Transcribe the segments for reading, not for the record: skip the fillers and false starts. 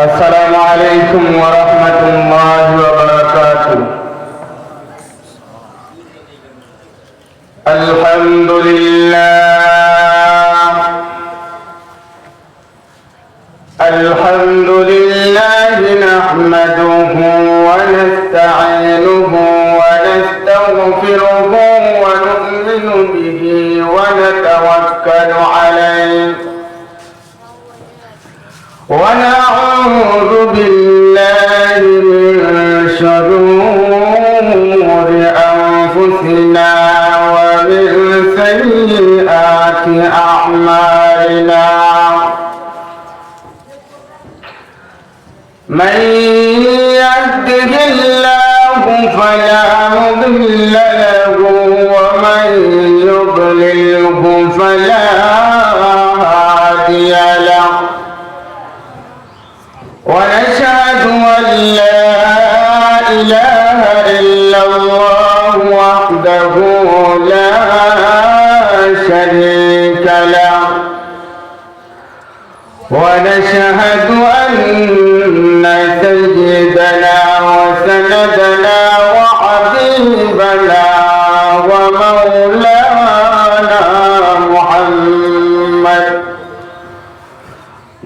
السلام عليكم ورحمة الله وبركاته. الحمد لله نحمده ونستعينه ونستغفره ونؤمن به ونتوكل عليه ونعوذ بالله من شرور أنفسنا ومن سيئات أعمالنا. من يهده الله فلا مضل له ومن يضلله فلا هادي له. ونشهد أن لا إله إلا الله وحده لا شريك له. ونشهد أن سيدنا وسندنا وحبيبنا ومولانا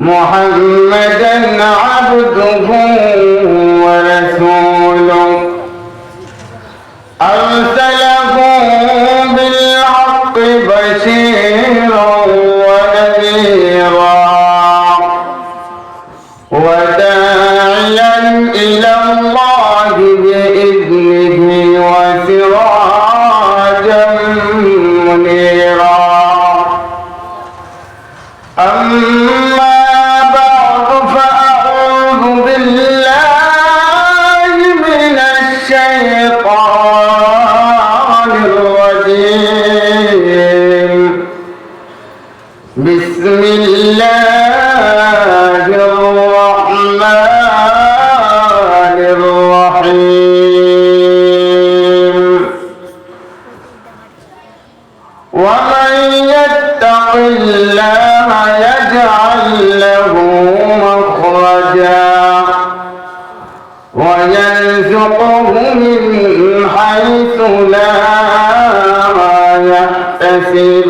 محمدا عبده ورسوله أرسله بالحق بشيرا ونذيرا وداعيا إلى الله بإذنه وسراجا منيرا. أما بعد فأعوذ بالله من الشيطان الرجيم. بسم الله الرحمن الرحيم. ومن يتق الله يجعل له مخرجا ويرزقه من حيث لا يحتسب.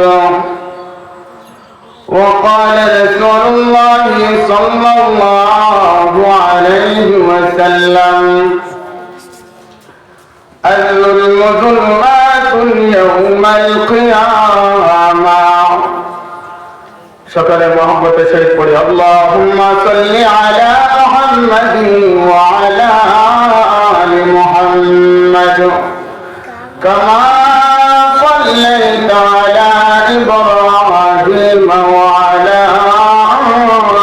وقال رسول الله صلى الله عليه وسلم: الظلم ظلمات يوم القيامة. সকলে মুহাম্মদের শরীফ পড়ি আল্লাহুম্মা সাল্লি আলা মুহাম্মাদিন ওয়া আলা আলি মুহাম্মাদ কামা সাল্লাইতা আলা ইব্রাহিম ওয়া আলা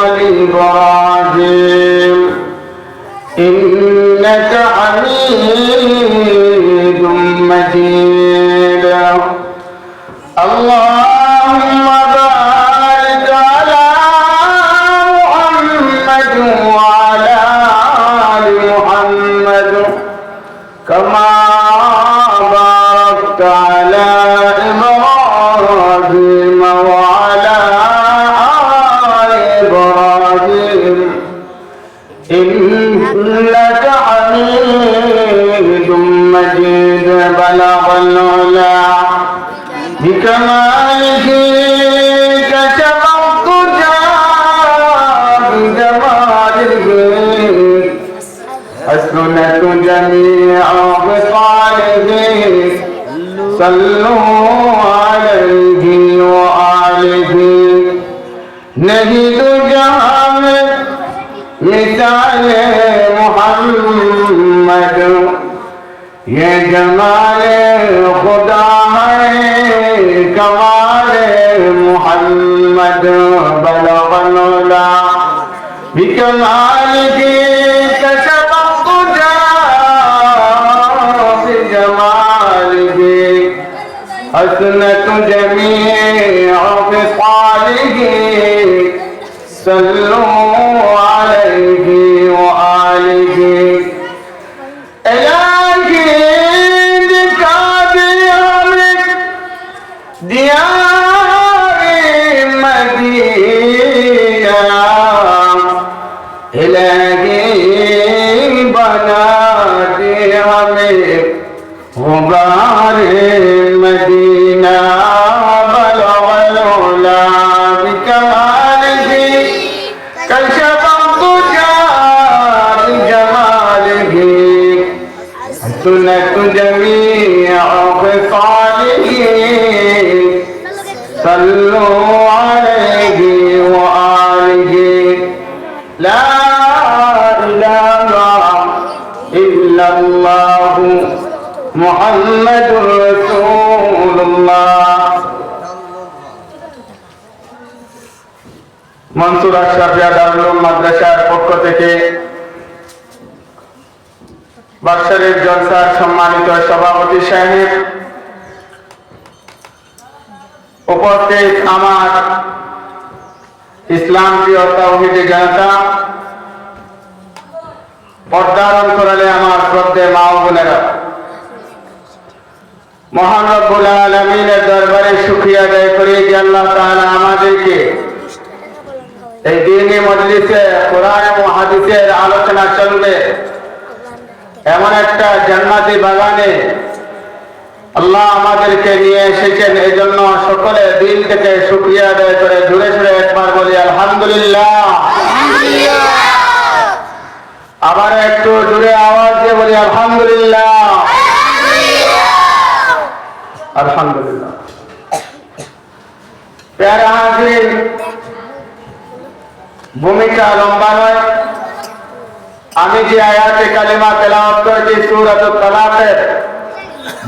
আলি ইব্রাহিম ইন্নাকা হামিদুম মাজিদ. আল্লাহুম্মা বারিক আলা মুহাম্মাদ ওয়া আলা আলি মুহাম্মাদ কামা বারাকতা আলা ইব্রাহিম ওয়া আলা আলি ইব্রাহিম إنك حميد مجيد. بلغ العلا بكماله كشف الضجى بجماله حسنت جميع خصاله. صلوا عليه وآله. नहीं तो जहां में मिसाल मोहम्मद ये जमाल खुदा है कमाल मोहम्मद. बलगल उला बिकमालिही कशफ الضجى बिजमालिही حسنت جميع خصاله. صلوا عليه وآله. إلهي دكا بأمرك ديار مدينة إلهي नहीं बनाते हमें गुबारे मदीना बलगल उला बिकमालिही कशफ तुजा बिजमालिही सुनत जमीअ ख़िसालिही सल्लु अलैहि व आलिही ला इलाहा इल्लल्लाह मुहम्मदुर রাসূলুল্লাহ। মনসুর আশরাফিয়া দারুল উলুম মাদ্রাসার পক্ষ থেকে বাৎসরিক জলসার সম্মানিত সভাপতি সাহেব, উপস্থিত আমার ইসলাম প্রিয় তাওহীদি জনতা, পর্দার অন্তরালে আমার শ্রদ্ধেয় মা ও বোনেরা, মহান রব্বুল আলামিনের দরবারে শুকরিয়া আদায় করি যে আল্লাহ তাআলা আমাদেরকে এই দ্বীনি মজলিসে কোরআন ও হাদিসের আলোচনা চলবে এমন একটা জান্নাতি বাগানে আল্লাহ আমাদেরকে নিয়ে এসেছেন। এই জন্য সকলে দিল থেকে শুকরিয়া আদায় করে জোরে জোরে একবার বলি আলহামদুলিল্লাহ। আবার একটু জোরে আওয়াজ দিয়ে বলি আলহামদুলিল্লাহ। আলহামদুলিল্লাহ। প্যারা হাজির, ভূমিকা লম্বা নয়। আমি যে আয়াতে কালিমা তেলাওয়াত করেছি সূরাতুত তালাকের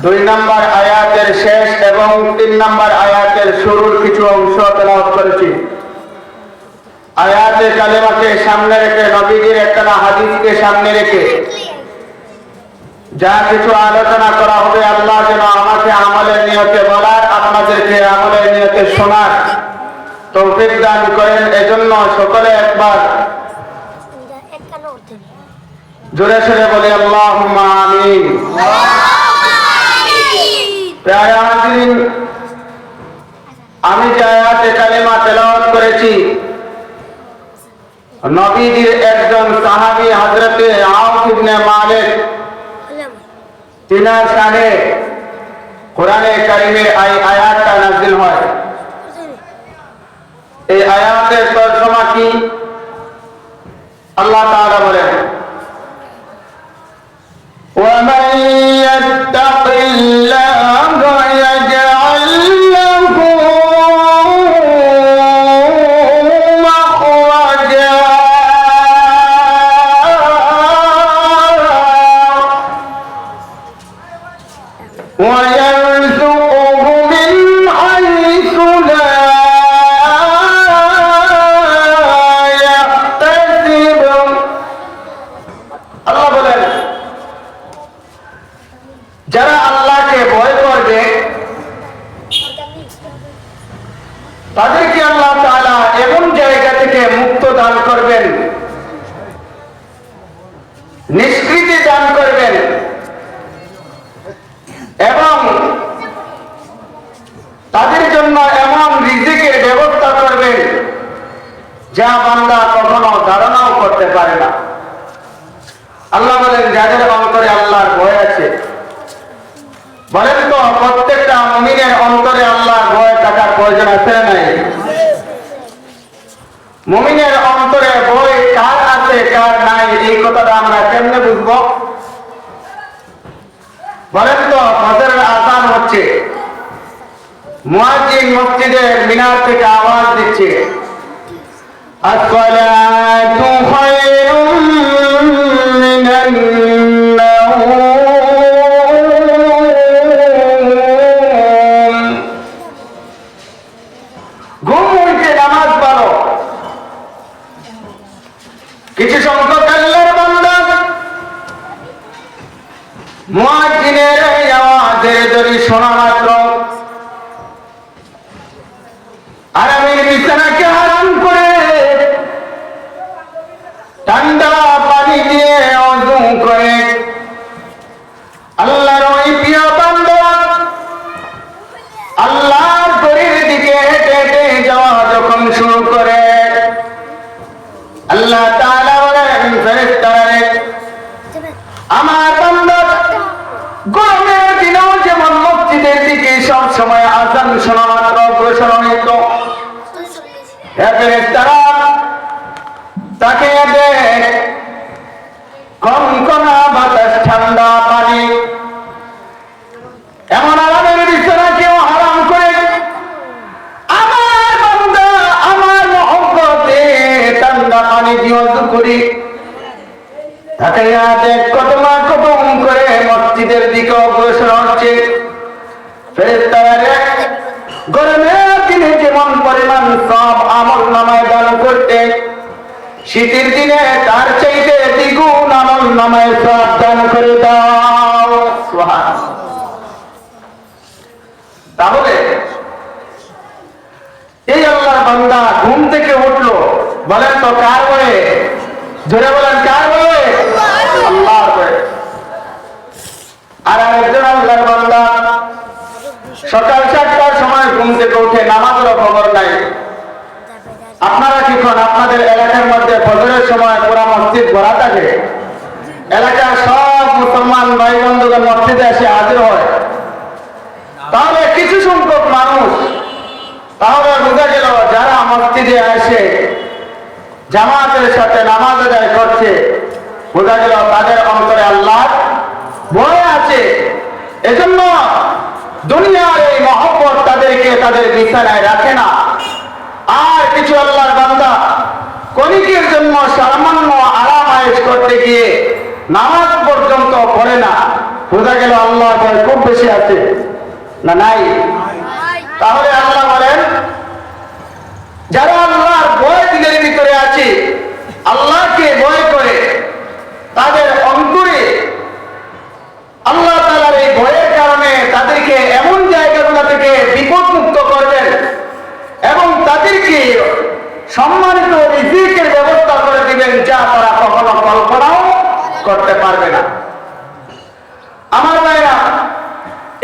2 নম্বর আয়াতের শেষ এবং 3 নম্বর আয়াতের শুরুর কিছু অংশ তেলাওয়াত করেছি। আয়াতে কালিমাকে সামনে রেখে, নবীজির একটা হাদিসকে সামনে রেখে যা কিছু আলোচনা করা হবে, আল্লাহ যেন আমাকে আমলের নিয়তে বলার, আপনাদেরকে আমলের নিয়তে শোনার তৌফিক দান করেন। এজন্য সকলে একবার জোরে সোরে বলি আল্লাহুম্মা আমিন। প্রিয় হাজিরিন, আমি যে আয়াতে কালিমা তেলাওয়াত করেছি, নবীজির একজন সাহাবী হযরতে আউফ ইবনে মালিক, তিনার শানে কোরআনে কারিমে এই আয়াতটা নাযিল হয়। এই আয়াতের তরজমা কি? আল্লাহ তাআলা বলেন, وَمَن يَتَّقِ اللَّهَ يَجْعَل لَّهُ مَخْرَجًا وَيَرْزُقْهُ مِنْ حَيْثُ لَا يَحْتَسِبُ। আল্লাহ বলেন, যারা আল্লাহকে ভয় করবে তাদেরকে আল্লাহ তাআলা এমন জায়গা থেকে মুক্ত দান করবেন, নিষ্কৃতি দান করবেন এবং তাদের জন্য এমন রিজিকের ব্যবস্থা করবেন যা বান্দা কখনো ধারণাও করতে পারে না। আল্লাহ বলেন, যাদের অন্তরে আল্লাহর ভয় আছে, বলেন তো প্রত্যেকটা মুমিনের অন্তরে আল্লাহর ভয় থাকার প্রয়োজন আছে না নাই? মুমিনের অন্তরে ভয় কার আছে কার নাই, এই কথাটা আমরা কেমনে বুঝবো? বলেন তো, ফজরের আযান হচ্ছে, মুয়াজ্জিন মসজিদের মিনার থেকে আওয়াজ দিচ্ছে, আসসালাতু খায়রুম মিনান নাওম। ঘুম হইতে নামাজ পড়ো। কিছু সংখ্যক আল্লাহর বান্দা মুয়াজ্জিনের এই আওয়াজের ধ্বনি শোনা মাত্র আরামের বিছানাকে হারাম করে ঠান্ডা পানি দিয়ে ওযু করে আল্লাহর ওই প্রিয় বান্দা আল্লাহর ঘরের দিকে হেঁটে হেঁটে যাওয়া যখন শুরু করে, আল্লাহ তাআলা বলেন, ফেরেশতারা আমার বান্দা গরমের দিনেও যেমন মসজিদের দিকে সব সময় আযান শোনা মাত্র অগ্রসর হইত, ফেরেশতারা তাকে দেখ কনকনা বাতাস, ঠান্ডা পানি, এমন আরামের বিছানা কেউ হারাম করে আমার বান্দা আমার মহব্বতে ঠান্ডা পানি দিয়ে ওযু করি, তাকে দেখ কদমা কদম করে মসজিদের দিকে অগ্রসর হচ্ছে। ফেরেশতারা গরমের দিনে যেমন পরিমাণ সব আমল নামায় দান করতে, শীতের দিনে তার চাইতে দ্বিগুণ আমল নামায় সব দান করে দাও। সুবহানাল্লাহ। তাহলে এই আল্লাহর বান্দা ঘুম থেকে উঠলো, বলেন তো কার বলে? জোরে বলেন কার বলে? আল্লাহর বলে। আর একজন আল্লাহর বান্দা সকাল 7টার সময় ঘুম থেকে উঠে নামাজের খবর নাই। আপনারা কি করেন? আপনাদের এলাকার মধ্যে ফজরের সময় পুরা মসজিদ ভরা থাকে, এলাকার সব মুসলমান ভাই বন্ধুগণ মসজিদে এসে হাজির হয়, তাহলে কিছু সংখ্যক মানুষ, তাহলে বোঝা গেল যারা মসজিদে এসে জামাতের সাথে নামাজ আদায় করছে, বোঝা গেল তাদের অন্তরে আল্লাহর ভয় আছে। এজন্য দুনিয়ার এই মহব্বত তাদেরকে তাদের বিছানায় রাখে না। আর কিছু আল্লাহর বান্দা ক্ষণিকের জন্য সামান্য আরাম আয়েশ করতে গিয়ে নামাজ পর্যন্ত পড়ে না, বোঝা গেল আল্লাহর ভয় খুব বেশি আছে না নাই? তাহলে আল্লাহ বলেন যারা আল্লাহর ভয় দিলের ভিতরে আছে, আল্লাহকে ভয় করে, তাদের অন্তরে আল্লাহ তাআলার এই ভয়ের কারণে তাদেরকে এমন জায়গাগুলো থেকে বিপদমুক্ত করবেন এবং তাদেরকে সম্মানিত রিজিকের ব্যবস্থা করে দিবেন, যা তারা কখনো কল্পনাও করতে পারবে না। আমার ভাইরা,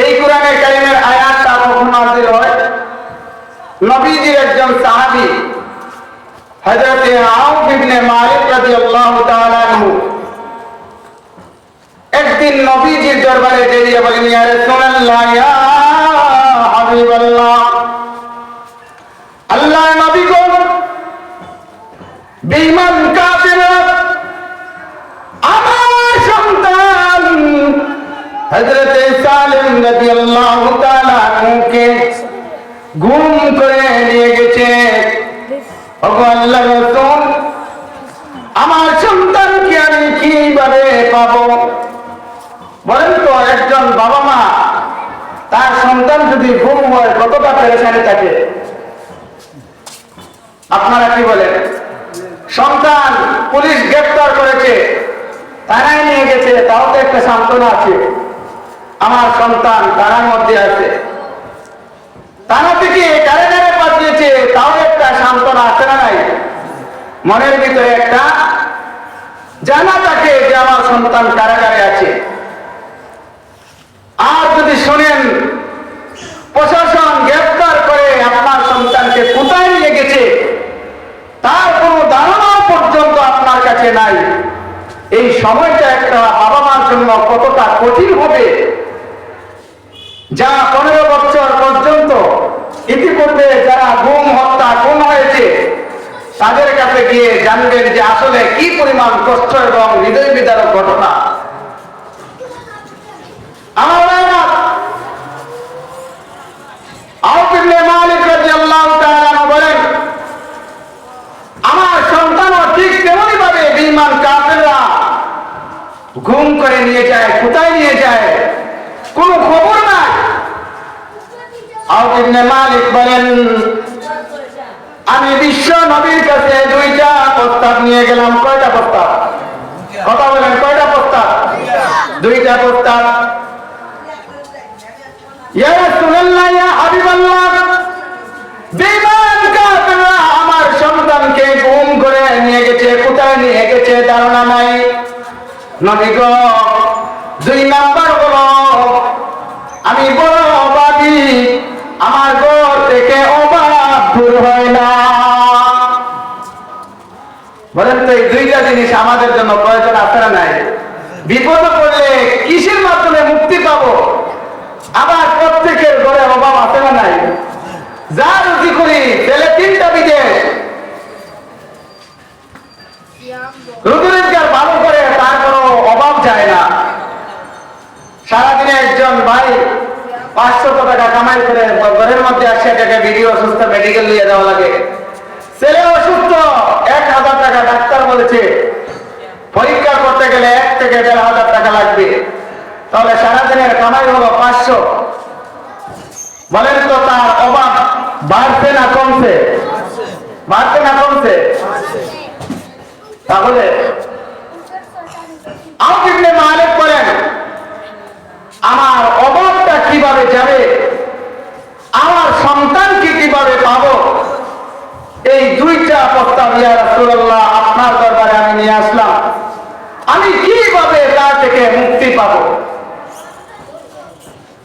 এই কোরআনে কারীমের আয়াতটা কখন নাযিল হয়? নবীজির একজন সাহাবী হযরত আউফ ইবনে মালিক রাদিয়াল্লাহু তাআলা আনহু একদিন নবীজির দরবারে গিয়ে বলেন, ইয়া রাসূলুল্লাহ, ইয়া হাবিবাল্লাহ, আল্লাহর নবী গো, বেঈমান কাফিররা আমার সন্তান হযরত সালেম রাদিয়াল্লাহু তাআলা আনহুকে গুম করে নিয়ে গেছে। ওগো আল্লাহর রাসূল, আমার সন্তানকে আমি কিভাবে পাবো? বলেন তো, একজন বাবা মা তার সন্তান যদি গুম হয় কতটা পেরেশানি থাকে? আপনারা কি বলেন? সন্তান পুলিশ গ্রেফতার করেছে, থানায় নিয়ে গেছে, তাও তো একটা সান্ত্বনা আছে, আমার সন্তান থানার মধ্যে আছে। থানা থেকে কারাগারে পাঠিয়েছে, তাও একটা সান্ত্বনা আছে না নাই? মনের ভিতরে একটা জানা থাকে যে আমার সন্তান কারাগারে আছে। আর যদি শোনেন প্রশাসন গ্রেফতার করে আপনার সন্তানকে কোথায় নিয়ে গেছে তার কোনো ধারণা পর্যন্ত আপনার কাছে নাই, এই সময়টা একটা বাবা মার জন্য কতটা কঠিন হবে, যা 15 বছর পর্যন্ত ইতিপূর্বে যারা গুম, হত্যা, খুন হয়েছে তাদের কাছে গিয়ে জানবেন যে আসলে কি পরিমাণ কষ্ট এবং হৃদয় বিদারক ঘটনা। আমার আউফ ইবনে মালিক রাদিয়াল্লাহু তাআলা বলেন, আমার সন্তানও ঠিক তেমনি ভাবে বেঈমান কাফেররা গুম করে নিয়ে যায়, কোথায় নিয়ে যায় কোনো খবর নাই। আউফ ইবনে মালিক বলেন, আমি বিশ্ব নবীর কাছে 2টা প্রস্তাব নিয়ে গেলাম। কয়টা প্রস্তাব? কথা বলেন, কয়টা প্রস্তাব? 2টা প্রস্তাব। ইয়া রাসূলুল্লাহ, ইয়া হাবিবাল্লাহ, বেঈমান কাফেররা আমার সন্তানকে গুম করে নিয়ে গেছে, কোথায় নিয়ে গেছে ধারণা নাই। নবী গো, 2 নাম্বার হলো আমি বড় অবাধি, আমার ঘর থেকে অভাব দূর হয় না। বলেন তো এই দুইটা জিনিস আমাদের জন্য প্রয়োজন আছে না নাই? বিপদে পড়লে কিসের মাধ্যমে মুক্তি পাবো? আবার প্রত্যেকের ঘরে অভাব আছে না নাই? যা রুজি করি ছেলে 3টা বিদেশ, রুজি রোজগার ভালো করে, তার কোনো অভাব যায় না। সারাদিনে একজন ভাই 500 টাকা কামাই করে ঘরের মধ্যে আসে, টাকা ভিডিও অসুস্থ মেডিকেল নিয়ে যাওয়া লাগে। ছেলে অসুস্থ, 1000 টাকা ডাক্তার বলেছে, পরীক্ষা করতে গেলে 1 থেকে 1500 টাকা লাগবে। তাহলে সারাদিনের কামাই হলো 500। বলেন তো তার অভাব বাড়ছে না কমছে? বাড়ছে না কমছে? তাহলে আপনি মালিক বলেন আমার অভাবটা কিভাবে যাবে, আমার সন্তানকে কিভাবে পাবো? এই দুইটা প্রস্তাব ইয়া রাসূলুল্লাহ আপনার দরবারে আমি নিয়ে আসলাম। আমি কিভাবে তা থেকে মুক্তি পাবো?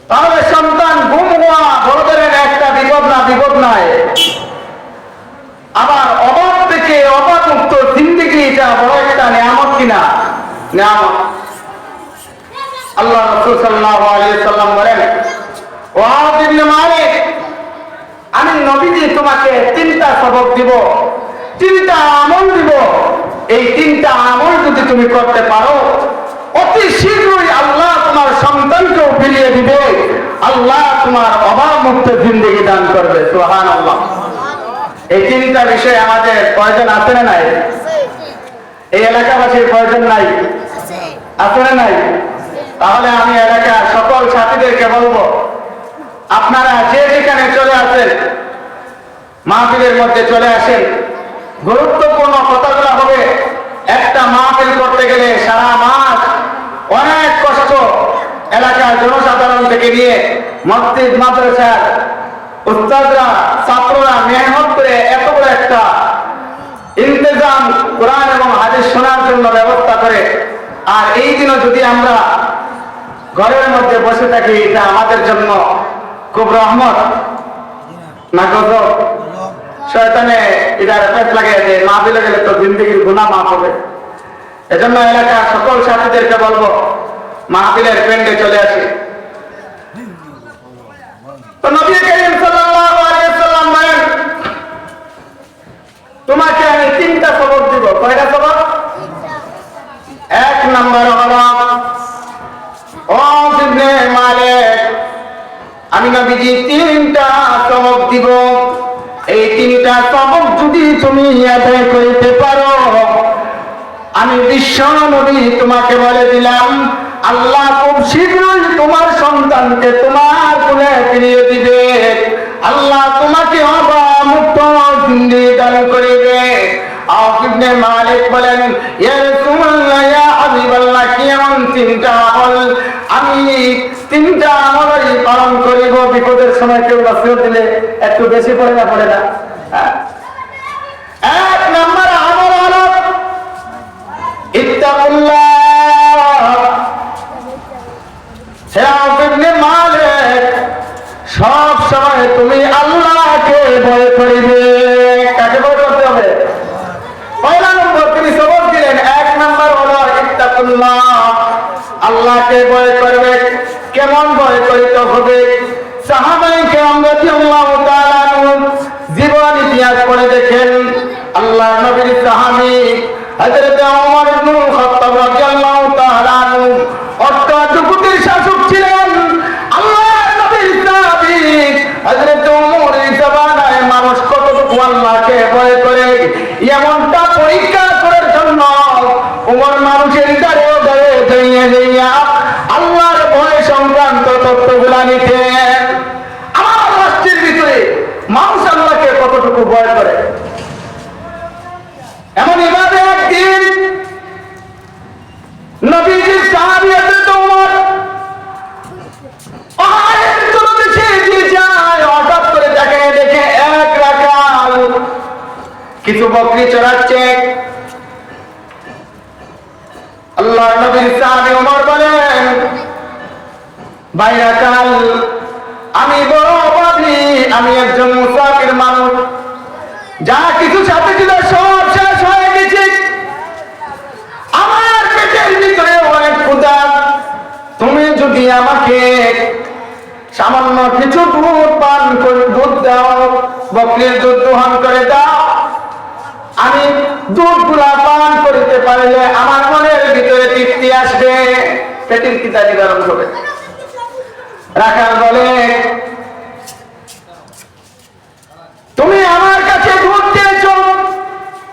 তাহলে সন্তান গুম হওয়া বড় ধরনের একটা বিপদ না, বিপদ নয়। আবার অভাব থেকে অভাব মুক্ত জিন্দেগি, এটা বড় একটা নিয়ামত কিনা? নিয়ামত। আল্লাহ রাসূল সাল্লাল্লাহু আলাইহি ওয়াসাল্লাম বলেন, ওয়াদ ইবনে মালিক, আমি নবীজি তোমাকে 3টা সবক দিব, 3টা আমল দিব। এই 3টা আমল যদি তুমি করতে পারো, অতি শীঘ্রই আল্লাহ তোমার সন্তানকেও ফিরিয়ে দিবে, আল্লাহ তোমার অভাব মুক্ত জিন্দেগি দান করবে। সুবহানাল্লাহ। এই 3টা বিষয় আমাদের প্রয়োজন আছে না নাই? এই এলাকাবাসীর প্রয়োজন নাই? আছে না নাই? তাহলে আমি এলাকার সকল সাথীদেরকে বলবো, আপনারা যে যেখানে চলে আসেন, মাহফিলের মধ্যে চলে আসেন। গুরুত্বপূর্ণ কথাগুলো হবে। একটা মাহফিল করতে গেলে সারা মাস অনেক কষ্ট, এলাকার জনসাধারণ থেকে নিয়ে মসজিদ মাদ্রাসার উস্তাদরা, ছাত্ররা মেহনত করে এত বড় একটা ইন্তজাম কোরআন এবং হাদিস শোনার জন্য ব্যবস্থা করে। আর এই দিনও যদি আমরা ঘরের মধ্যে বসে থাকি, এটা আমাদের জন্য খুব রহমত না গজব? শয়তানে এটার পেট লাগিয়ে দেয়, মাহফিলে গেলে তো জিন্দেগির গুনাহ মাফ হবে। এজন্য এলাকার সকল সাথীদেরকে বলবো, মাহফিলের পেন্ডে চলে আসি। তো নবী করিম সাল্লাল্লাহু আলাইহি ওয়াসাল্লাম বলেন, তোমাকে আমি 3টা সবক দিব। কয়টা সবক? 1 নম্বর হলো, ওয়াদ ইবনে মালিক, আমি নবীজি 3টা সবক দিব। এই 3টা সবক যদি তুমি আদায় করতে পারো, আমি বিশ্ব নবী তোমাকে বলে দিলাম, আল্লাহ খুব শীঘ্রই তোমার সন্তানকে তোমার কোলে ফিরিয়ে দিবে, আল্লাহ তোমাকে অভাব মুক্ত জিন্দেগি দান করিবে। আওফ ইবনে মালিক বলেন, ইয়া রাসূলুল্লাহ, ইয়া হাবিবাল্লাহ, কি এমন 3টা আমল? আমি 3টা আমলই পালন করিব। বিপদের সময় কেউ নসিহত দিলে একটু বেশি পড়ে না? 1 নম্বর আমল হলো ইত্তাকুল্লাহ। হে আওফ ইবনে মালিক, সব সময় তুমি আল্লাহকে ভয় করিবে। কাকে ভয় করতে হবে? 1 নম্বর তিনি সবক দিলেন। 1 নম্বর হলো ইত্তাকুল্লাহ, আল্লাহকে ভয় করবে। কেমন ভয় করিতে হবে? সাহাবায়ে কেরাম রাদিয়াল্লাহু তাআলা আনহুম জীবন ইতিহাস পড়ে দেখেন, আল্লাহ নবীর সাহাবী হযরত ওমর ইবনে খাত্তাব রাদিয়াল্লাহু তাআলা আনহু অষ্টআশির শাসক ছিলেন। আল্লাহ নবীর সাহাবী হযরত ওমরের জামানায় মানুষ কতটুকু আল্লাহকে ভয় করে, এমনটা পরীক্ষা করার জন্য ওমর মানুষের দ্বারে দ্বারে যাইয়া যাইয়া আল্লাহর ভয় সংক্রান্ত তথ্যগুলা নিতেন। আমার রাষ্ট্রের ভিতরে মানুষ আল্লাহকে কতটুকু ভয় করে, এমন এভাবে একদিন নবীজির সাহাবী হযরত ওমর পাহাড়ের তলদেশে এগিয়ে যায়। হঠাৎ করে দেখে 1 রাখাল কিছু বকরি চড়াচ্ছে। আল্লাহ নবীর সাহাবী ওমর বলেন, ভাই রাখাল, আমি বড় অভাবী, আমি একজন মুসাফির মানুষ, যা কিছু সাথে ছিল সব শেষ হয়ে গেছে। খোদা, তুমি যদি আমাকে সামান্য কিছু দুধ পান করে দুধ দাও, বকরির দুধ দোহন করে দাও, আমি দুধগুলা পান করতে পারলে আমার মনের ভিতরে তৃপ্তি আসবে, পেটের খিদা নিবারণ হবে। রাখাল বলে, তুমি আমার কাছে দুধ চেয়েছ,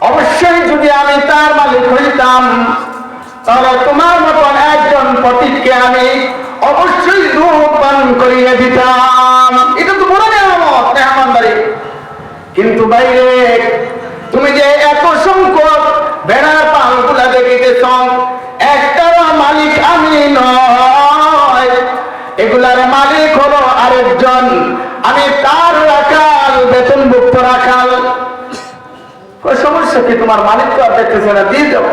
অবশ্যই যদি আমি তার মালিক হইতাম তাহলে তোমার মতন একজন পথিককে আমি অবশ্যই দুধ পান করিয়ে দিতাম। এটা তো বড় নেয়ামত, মেহমানদারি। কিন্তু বাইরে তুমি যে এত সংখ্যক ভেড়ার পালগুলা দেখিতেছ, একটার মালিক আমি নয়, এগুলার মালিক হলো আরেকজন, আমি তার রাখাল, বেতনভুক্ত রাখাল। সমস্যা কি, তোমার মালিক তো আর দেখতেছে না, দিয়ে যাবো।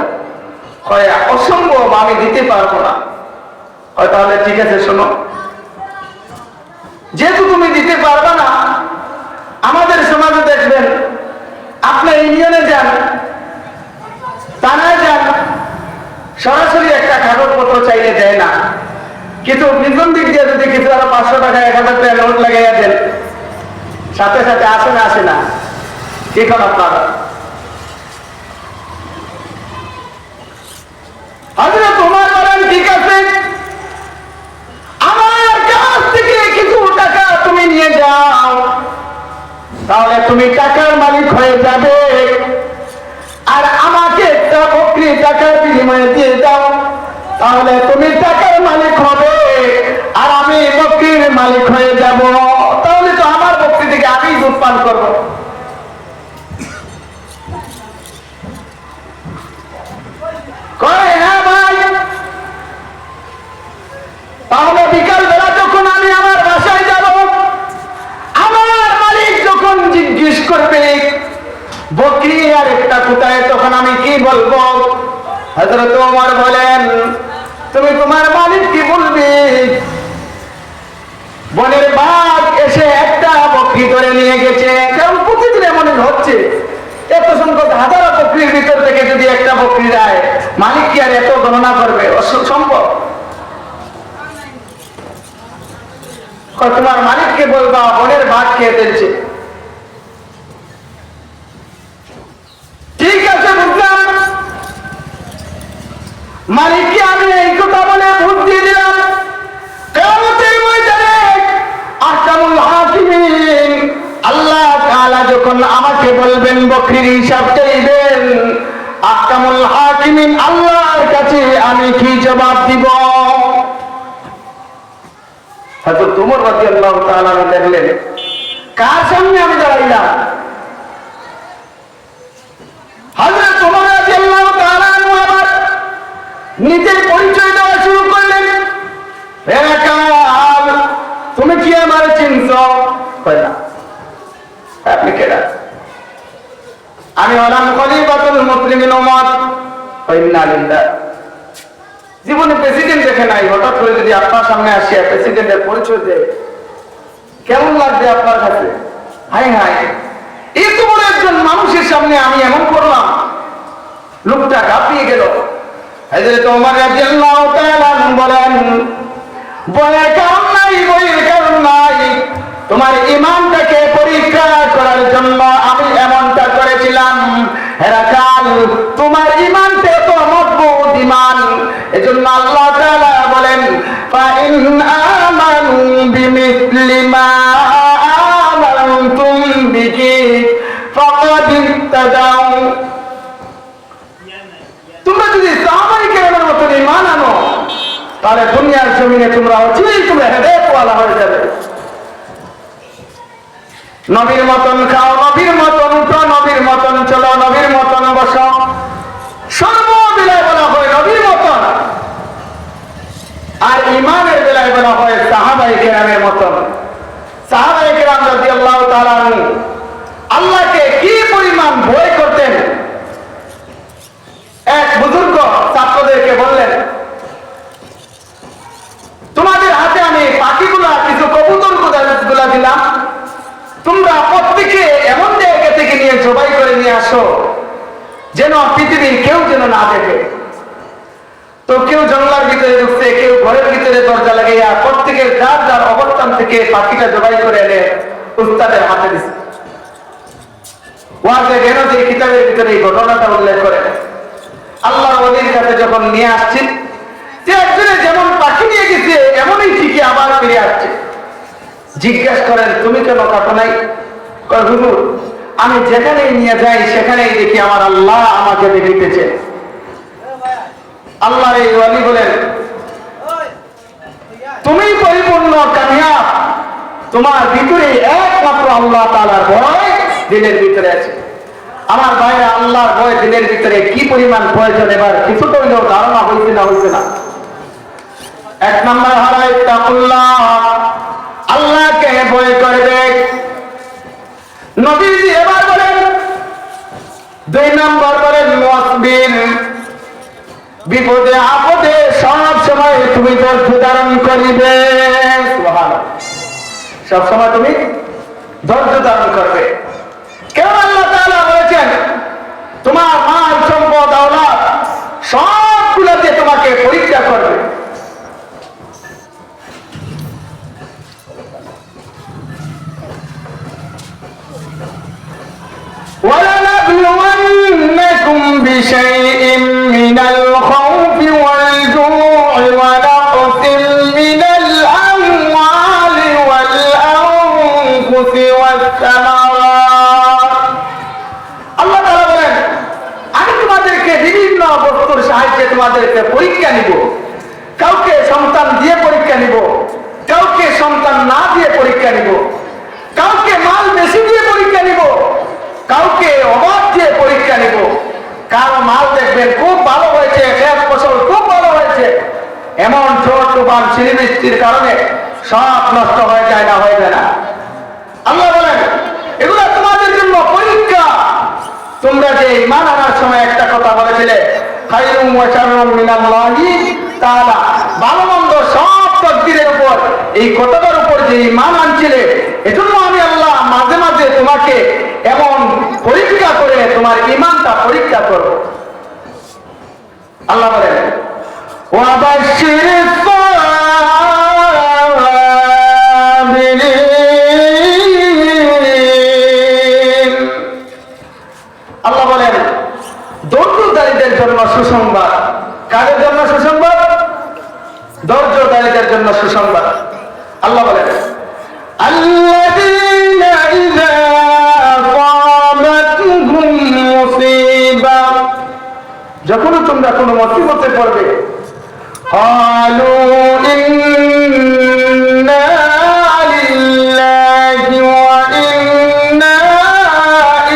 অসম্ভব, আমি দিতে পারবো না। তাহলে ঠিক আছে, শোনো, যেহেতু তুমি দিতে পারবে না, আমাদের সমাজে দেখবেন, আপনার ইউনিয়নে যান, থানায় যান, সরাসরি একটা কাগজপত্র চাইলে দেয় না, কিন্তু পিছন দিক দিয়ে যদি কিছু আরো 500 টাকা 1000 টাকা নোট লাগাইয়া দেন, সাথে সাথে আসে না। কি কোন আপনার হযরত ওমর বলেন, ঠিক আছে, আমার কাছ থেকে কিছু টাকা তুমি নিয়ে যাও, তাহলে তুমি টাকার মালিক হয়ে যাবে, আর আমাকে একটা বকরি টাকার বিনিময়ে দিয়ে দাও, তাহলে তুমি টাকার মালিক হবে আর আমি বকরির মালিক হয়ে যাব। তাহলে তো আমার বকরি থেকে আমি দুধ পান করবো। হ্যাঁ ভাই, তাহলে বিকাল বেলা যখন আমি আমার বাসায় যাব, আমার মালিক যখন জিজ্ঞেস করবে বকরি আর একটা কোথায়, তখন আমি কি বলবো? হযরত ওমর বলেন, তুমি তোমার মালিক কি বলবে? বনের বাঘ এসে একটা বকরি ধরে নিয়ে গেছে, কারণ প্রতিদিন এমন হচ্ছে, এত সংখ্যক হাজারো বকরির ভিতর থেকে যদি একটা বকরি যায়, মালিক কি আর এত গণনা করবে? অসম্ভব। তোমার মালিককে বলবা বনের বাঘ খেয়ে ফেলছে। ঠিক আছে, বুঝলাম, মালিককে আমি এই কথা বলে ভোট দিয়ে দিলাম। কিয়ামতের ময়দানে আহকামুল হাকিমিন আল্লাহ তাআলা যখন আমাকে বলবেন, বকরির হিসাব চাইবেন, আহকামুল হাকিমিন আল্লাহর কাছে আমি কি জবাব দিব? হযরত ওমর রাদিয়াল্লাহু তাআলা দেখলেন, কার সামনে আমি দাঁড়াইলাম? হযরত ওমর রাদিয়াল্লাহু তাআলা আবার নিজের পরিচয় দেওয়া শুরু করলেন। তুমি কি আমার চিনছ? আপনি কেডা? আমি হলাম খলিফাতুল মুসলিমিন ওমর। জীবনে প্রেসিডেন্ট দেখে নাই, হঠাৎ করে যদি আপনার সামনে আসিয়া প্রেসিডেন্টের পরিচয় দেয়, কেমন লাগবে আপনার কাছে? হাই হাই, এত বড় একজন মানুষের সামনে আমি এমন করলাম, লোকটা কাঁপিয়ে গেল। হযরত ওমর রাদিয়াল্লাহু তাআলা বলেন, বয়ের কারণ নাই, বয়ের কারণ নাই, তোমার ঈমানটাকে পরীক্ষা করার জন্য আমি এমনটা করেছিলাম। হেরাকাল, তোমার ঈমানটা তো মজবুত ঈমান, এজন্য আল্লাহ তাআলা বলেন, ফা ইন আমানু বিমিসলি মা আমানতুম বিহি ফাকাদ ইহতাদাউ। তোমরা যদি সাহাবায়ে কেরামের মতো ঈমান আনো, তাহলে দুনিয়ার জমিনে তোমরা হেদায়েতওয়ালা হয়ে যাবে। নবীর মতন খাও, নবীর মতন উঠো, নবীর মতন চলো, নবীর মতন বসো, সর্ববেলায় বলা হয় নবীর মতন। আর ঈমানের বেলায় বলা হয় সাহাবায়ে কেরামের মতন। সাহাবায়ে কেরাম রাদিয়াল্লাহু তাআলা আল্লাহকে কি পরিমাণ ভয় করতেন। এক বুজুর্গ ছাত্রদেরকে বললেন, তোমাদের হাতে আমি পাখিগুলা, কিছু কবুতর গুলা দিলাম, তোমরা প্রত্যেকে এমন জায়গা থেকে নিয়ে জবাই করে নিয়ে আসো যেন পৃথিবীর কেউ যেন না দেখে। তো কেউ জঙ্গলার ভিতরে ভিতরে ঢুকছে, কেউ ঘরের ভিতরে দরজা লাগাইয়া প্রত্যেকের যার যার অবস্থান থেকে পাখিটা জবাই করে এনে উস্তাদের হাতে দিচ্ছে। ওয়াজে বেনজির কিতাবের ভিতরে এই ঘটনাটা উল্লেখ করে। আল্লাহর ওলির কাছে যখন নিয়ে আসছেন, যে একজনে যেমন পাখি নিয়ে গেছে এমনই ঠিকই আবার ফিরে আসছে। জিজ্ঞেস করেন, তুমি কেন কাটো নাই? কয়, হুজুর আমি যেখানেই নিয়ে যাই সেখানেই দেখি আমার আল্লাহ আমাকে দেখিতেছে। আল্লাহর এই ওলি বলেন, তুমি পরিপূর্ণ কামিয়াব, তোমার ভিতরে একমাত্র আল্লাহ তাআলার ভয় দিলের ভিতরে আছে। আমার ভাইরা, আল্লাহর ভয় দিলের ভিতরে কি পরিমাণ প্রয়োজন এবার কিছুটা হইলেও ধারণা হইছে না হইছে না? এক নম্বর হারাই তাকুল্লাহ, আল্লাহকে ভয় করবে। নবীজি এবার বলেন, দুই নম্বর বলেন মুসবির, বিপদে আপদে সব সময় তুমি ধৈর্য ধারণ করিবে। সুবহানাল্লাহ, সব সময় তুমি ধৈর্য ধারণ করবে। কেন আল্লাহ তাআলা বলেছেন তোমার মাল সম্পদ আওলাদ সবগুলোতে তোমাকে পরীক্ষা করবে। وَلَنَبْلُوَنَّكُمْ بِشَيْءٍ مِّنَ الْخَوْفِ وَالْجُوعِ وَنَقْصٍ مِّنَ الْأَمْوَالِ وَالْأَنفُسِ وَالثَّمَرَاتِ। আল্লাহ তাআলা বলেন, আমি তোমাদেরকে বিভিন্ন বস্তুর সাহায্যে তোমাদেরকে পরীক্ষা নিব। কাউকে সন্তান দিয়ে পরীক্ষা নিব, কাউকে সন্তান না দিয়ে পরীক্ষা নিব, কাউকে মাল বেশি দিয়ে পরীক্ষা নিব, কাউকে অভাব দিয়ে পরীক্ষা নিব। কারো মাল দেখবেন খুব ভালো হয়েছে, খেত ফসল খুব ভালো হয়েছে, এমন ঝড় তুফান বৃষ্টির কারণে সব নষ্ট হয়ে যায় না, হয়ে যায় না? আল্লাহ বলেন এগুলো তোমাদের জন্য পরীক্ষা। তোমরা যে ঈমান আনার সময় একটা কথা বলেছিলে, খায়রুম ওয়া শাররুম মিনাল্লাহি তাআলা, ভালো মন্দ সব তাকদীরের উপর, এই কথাটার উপর যে ঈমান আনছিলে, এজন্য আমি আল্লাহ মাঝে মাঝে তোমাকে এমন পরীক্ষা করে তোমার ঈমানটা পরীক্ষা করব। আল্লাহ বলেন ওয়াবাশশিরিস সাবিরিন। আল্লাহ বলেন ধৈর্যধারীদের জন্য সুসংবাদ। কাদের জন্য সুসংবাদ? ধৈর্যধারীদের জন্য সুসংবাদ। আল্লাহ বলেন আল্লাযীনা ইযা আসাবাতহুম মুসিবা, যখন তোমরা কোনো মুসিবতে পড়বে, ক্বালু ইন্না লিল্লাহি ওয়া ইন্না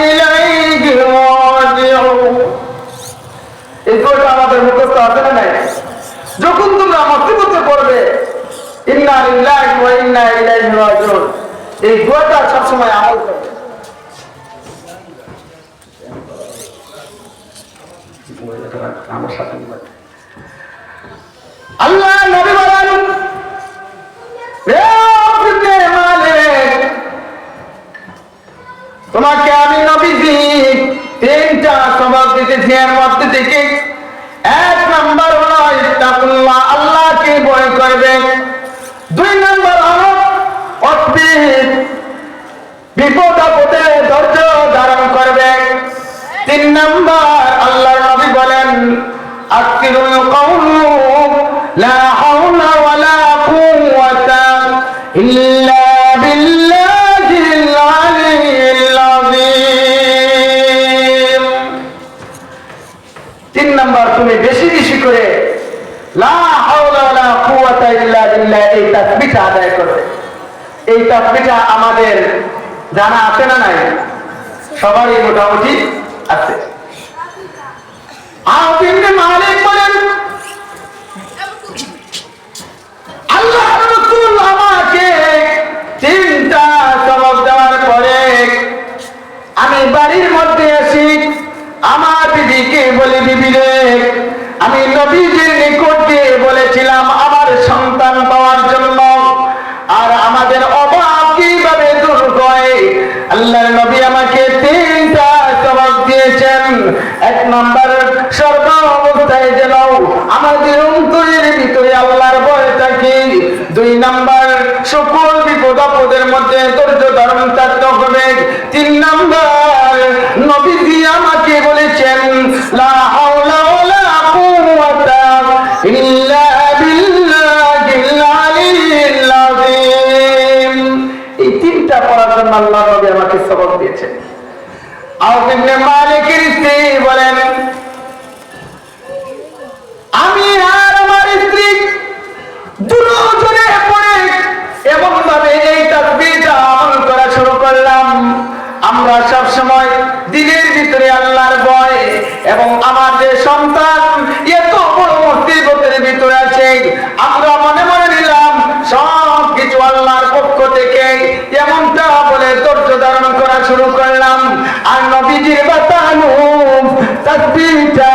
ইলাইহি রাজিউন। এই কথা আমাদের মুখস্থ আছে না নাই? যখন তোমরা মুসিবতে পড়বে, ইন্না লিল্লাহি ওয়া ইন্না ইলাইহি রাজিউন, এই দোয়াটা সবসময় আমল করবে। আল্লাহ নবী বলেন, তোমাকে আমি নবীজি তিনটা সবক দিতেছি, এর মধ্যে থেকে এক নম্বর হলো ইত্তাকুল্লাহ, আল্লাহকে ভয় করবে। দুই নম্বর হলো অসবির, বিপদ আপদে ধৈর্য ধারণ করবে। তিন নম্বর আল্লাহর নবী বলেন আকসিরুল কওল লা হাওলা ওয়ালা কুওয়াতা ইল্লা বিল্লাহিল আলিয়্যিল আযীম। তিন নম্বর তুমি বেশি বেশি করে লা হাওলা ওয়ালা কুওয়াতা ইল্লা বিল্লাহ এই তাসবিহটা আদায় করবে। এই তাসবিহটা আমাদের জানা আছে না নাই? সবারই মোটামুটি আছে। ইবনে মালিক বলেন আল্লাহ রাসূল আমাকে তিনটা সবক দেওয়ার পরে আমি বাড়ির মধ্যে আসি, আমার বিবিকে বলি, বিবি রে, আমি নবীজির নিকট গিয়ে বলেছিলাম আমার সন্তান পাওয়ার জন্য, আর আমাদের অভাব কিভাবে দূর হয়। আল্লাহর নবী আমাকে তিনটা সবক দিয়েছেন। এক নম্বর, সর্ব অবস্থায় যেন আমাদের অন্তরের ভিতরে নাম্বার, সকল বিপদ আপদের মধ্যে ধৈর্য ধারণ থাকতে হবে। 3 নাম্বার, নবীজি আমাকে বলেছেন লা হাওলা ওয়ালা কুওয়াতা ইল্লা বিল্লাহিল আলিয়্যিল আযীম। এই 3টা পড়ার জন্য আল্লাহ নবী আমাকে সবক দিয়েছেন। আউফ ইবনে মালিকের স্ত্রী বলেন, আমি আর আমার স্ত্রী দুজনে পড়ে এমন ভাবে এই তাসবিহটা আমল করা শুরু করলাম। আমরা সব সময় দিনের ভিতরে আল্লাহর ভয় এবং আমার যে সন্তান এত বড় মুসিবতের ভিতরে আছে, আমরা মনে মনে নিলাম সব কিছু আল্লাহর পক্ষ থেকে, এমনটা বলে ধৈর্য ধারণ করা শুরু করলাম। আর নবীজির বাতানো তাসবিহটা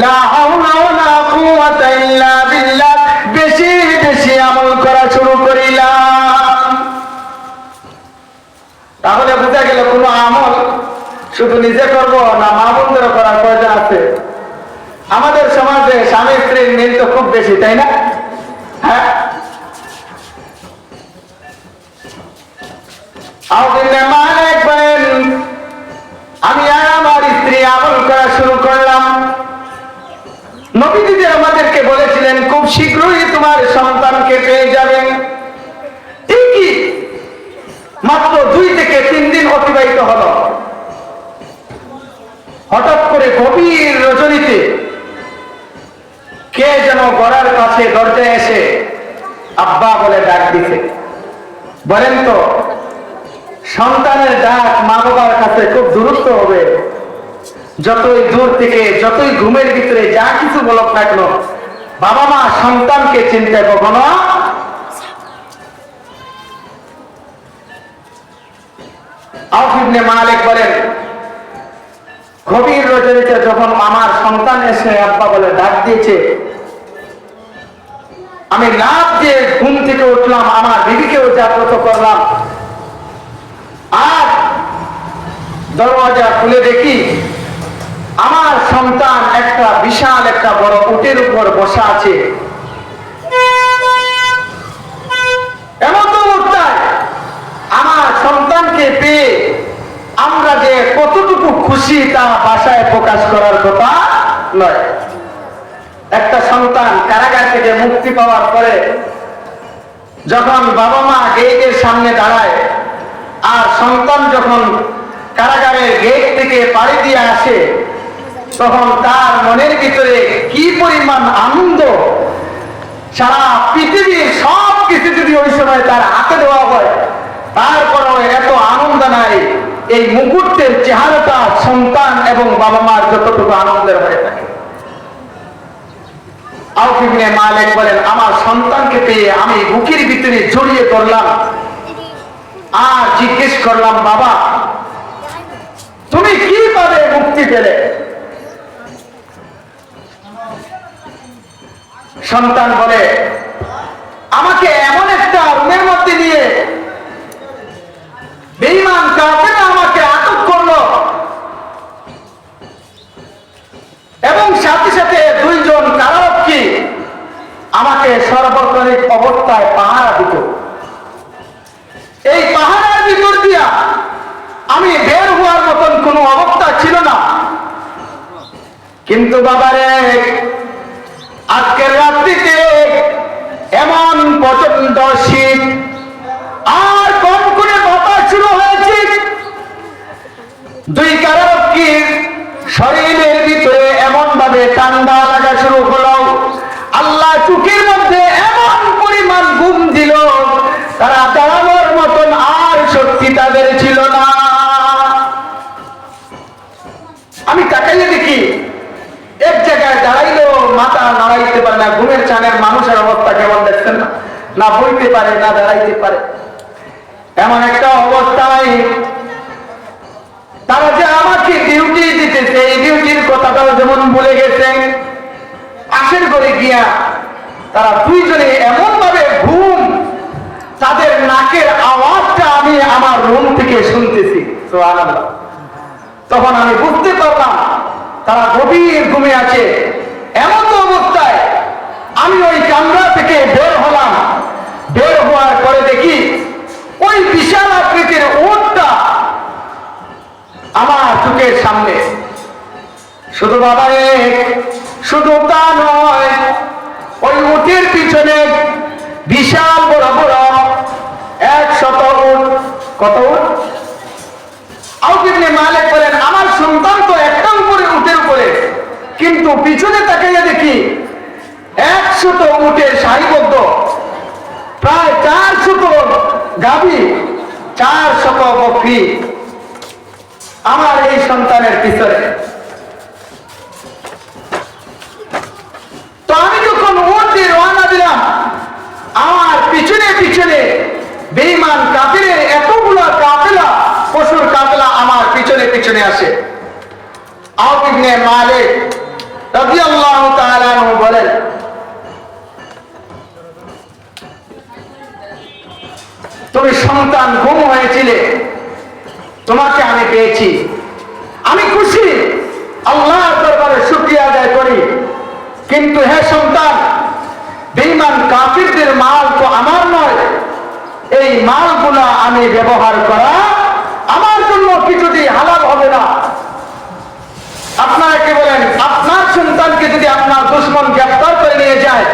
লা হাওলা ওয়ালা কুওয়াতা ইল্লা বিল্লাহ বেশি বেশি আমল করা শুরু করিলাম। তাহলে বোঝা গেল কোন আমল শুধু নিজে করব না, মা বোনদেরও করার প্রয়োজন আছে। আমাদের সমাজে স্বামী স্ত্রীর মিল তো খুব বেশি, তাই না? হ্যাঁ, আমি আর আমার স্ত্রী আমল করা শুরু করলাম। নবীজি আমাদেরকে বলেছিলেন খুব শীঘ্রই তোমার সন্তানকে পেয়ে যাবেন। ঠিকই মাত্র 2 থেকে 3 দিন অতিবাহিত হলো, হঠাৎ করে গভীর রজনীতে কে যেন গড়ার কাছে দরজায় এসে আব্বা বলে ডাক দিছে। বলেন তো, সন্তানের ডাক মা বাবার কাছে খুব দূরত্ব হবে। যতই দূর থেকে, যতই ঘুমের ভিতরে যা কিছু বলক না কেন, বাবা মা সন্তানকে চিনতে কখনো আউফ ইবনে মালিক বলেন, গভীর রজনীতে যখন আমার সন্তান এসে আব্বা বলে ডাক দিয়েছে, আমি লাফ দিয়ে ঘুম থেকে উঠলাম, আমার বিবিকেও জাগ্রত করলাম। আর দরওয়াজা খুলে দেখি আমার সন্তান একটা বিশাল একটা বড় উটের উপর বসা আছে। এমন অবস্থায় আমার সন্তানকে পেয়ে আমরা যে কতটুকু খুশি তা ভাষায় প্রকাশ করার কথা নয়। একটা সন্তান কারাগার থেকে মুক্তি পাওয়ার পরে যখন বাবা মা গেটের সামনে দাঁড়ায়, আর সন্তান যখন কারাগারের গেট থেকে পাড়ি দিয়ে আসে, তখন তার মনের ভিতরে কি পরিমাণ আনন্দ, সারা পৃথিবীর সব কিছু যদি ওই সময় তার হাতে দেওয়া হয় তারপরেও এত আনন্দ নাই এই মুহূর্তের চেহারাটা সন্তান এবং বাবা মার যতটুকু আনন্দের হয়ে থাকে। আউফ ইবনে মালিক বলেন, আমার সন্তানকে পেয়ে আমি বুকের ভিতরে জড়িয়ে ধরলাম আর জিজ্ঞেস করলাম, বাবা তুমি কিভাবে মুক্তি পেলে? সন্তান বলে, আমাকে এমন একটা রুমের মধ্যে নিয়ে বেঈমান কাফেররা আমাকে আটক করলো এবং সাথে সাথে 2 জন কারারক্ষী আমাকে সর্বক্ষণিক অবস্থায় পাহারা দিত। এই পাহাড়ের ভিতর দিয়া আমি বের হওয়ার মতন কোনো অবস্থা ছিল না। কিন্তু বাবারে, আজকের রাত্রিতে এমন প্রচন্ড শীত আর কম করে বাতাস শুরু হয়েছে, 2 কারারক্ষীর শরীরের ভিতরে এমন ভাবে ঠান্ডা লাগা শুরু হলো, আল্লাহ চোখের মধ্যে এমন পরিমাণ ঘুম দিল, তারা দাঁড়ানোর মতন আর শক্তি তাদের ছিল না। আমি তাকাইয়ে দেখি এক জায়গায় দাঁড়াইলেও মাথা নাড়াইতে পারে না। ঘুমের চানের মানুষের অবস্থা কেমন দেখছেন না? না বইতে পারে না দাঁড়াইতে পারে, এমন একটা অবস্থায় তারা যে আমাকে ডিউটি দিতেছে, এই ডিউটির কথাটাও যেমন ভুলে গেছে। পাশের ঘরে গিয়া তারা 2 জনে এমন ভাবে ঘুম, তাদের নাকের আওয়াজটা আমি আমার রুম থেকে শুনতেছি। সুবহানাল্লাহ। তখন আমি বুঝতে পারলাম তারা গভীর ঘুমে আছে। এমন অবস্থায় আমি ওই কামরা থেকে বের হলাম। বের বাবা শুধু তা নয়, ওই উটের পিছনে বিশাল বড় বড় 100 উট। কত উট? আউফ ইবনে মালিক বলেন, আমার সন্তান তো একটা উপরে উটের উপরে, কিন্তু পিছনে তাকাইয়া দেখি 100 উটের সারিবদ্ধ, প্রায় 400 গাভী, 400 বকরি আমার এই সন্তানের পিছনে। তো আমি যখন উট দিয়ে রওনা দিলাম, আমার পিছনে পিছনে বেঈমান কাফিরের এতগুলো কাফেলা, পশুর কাফেলা আমার পিছনে পিছনে আসে। আউফ ইবনে মালিক রাদিয়াল্লাহু তাআলা আনহু বলেন, তুমি সন্তান গুম হয়েছিলে, তোমাকে আমি পেয়েছি, আমি খুশি, আল্লাহর দরবারে শুকরিয়া আদায় করি। কিন্তু হে সন্তান, বেঈমান কাফিরদের মাল তো আমার নয়, এই মালগুলা আমি ব্যবহার করা আমার জন্য কিছুতেই হালাল হবে না। আপনারা কি বলেন, আপনার সন্তানকে যদি আপনার দুশমন গ্রেফতার করে নিয়ে যায়,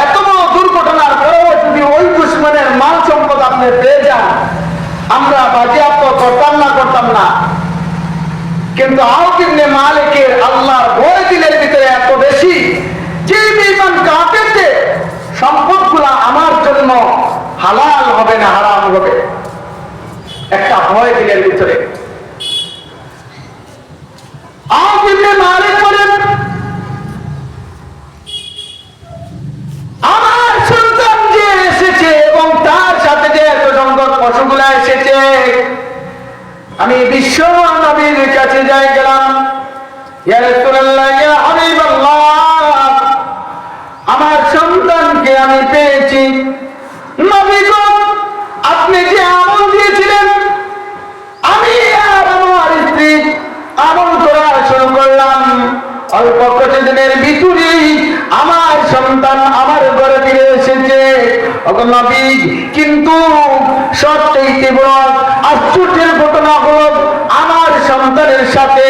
এত বড় দুর্ঘটনার পরেও যদি ওই দুশমনের মাল সম্পদ আপনি পেয়ে যান, আমরা বাজেয়াপ্ত করতাম না? কিন্তু আউফ ইবনে মালিকের আল্লাহর ভয় দিলের ভিতরে এত বেশি যে বেঈমান কাফেরদের সম্পদগুলা আমার জন্য হালাল হবে না, হারাম হবে, একটা ভয় দিলের ভিতরে। আউফ ইবনে মালিক বলেন, আমার সন্তান যে এসেছে এবং তার সাথে যে এত জঙ্গল পশুগুলা এসেছে, আমি বিশ্ব নবীর কাছে যাই গেলাম, ইয়া রাসূলুল্লাহ, ইয়া হাবিবাল্লাহ, আমার সন্তানকে আমি পেয়েছি। নবী গো, আপনি যে আমল দিয়েছিলেন, আমি আর আমার স্ত্রী আমল করা শুরু করলাম। অল্প কিছুদিনের ভিতরেই আমার সন্তান আমার ঘরে ফিরে এসেছে। ওগো নবী, কিন্তু সবচেয়ে বড় আশ্চর্যের ঘটনা হলো, আমার সন্তানের সাথে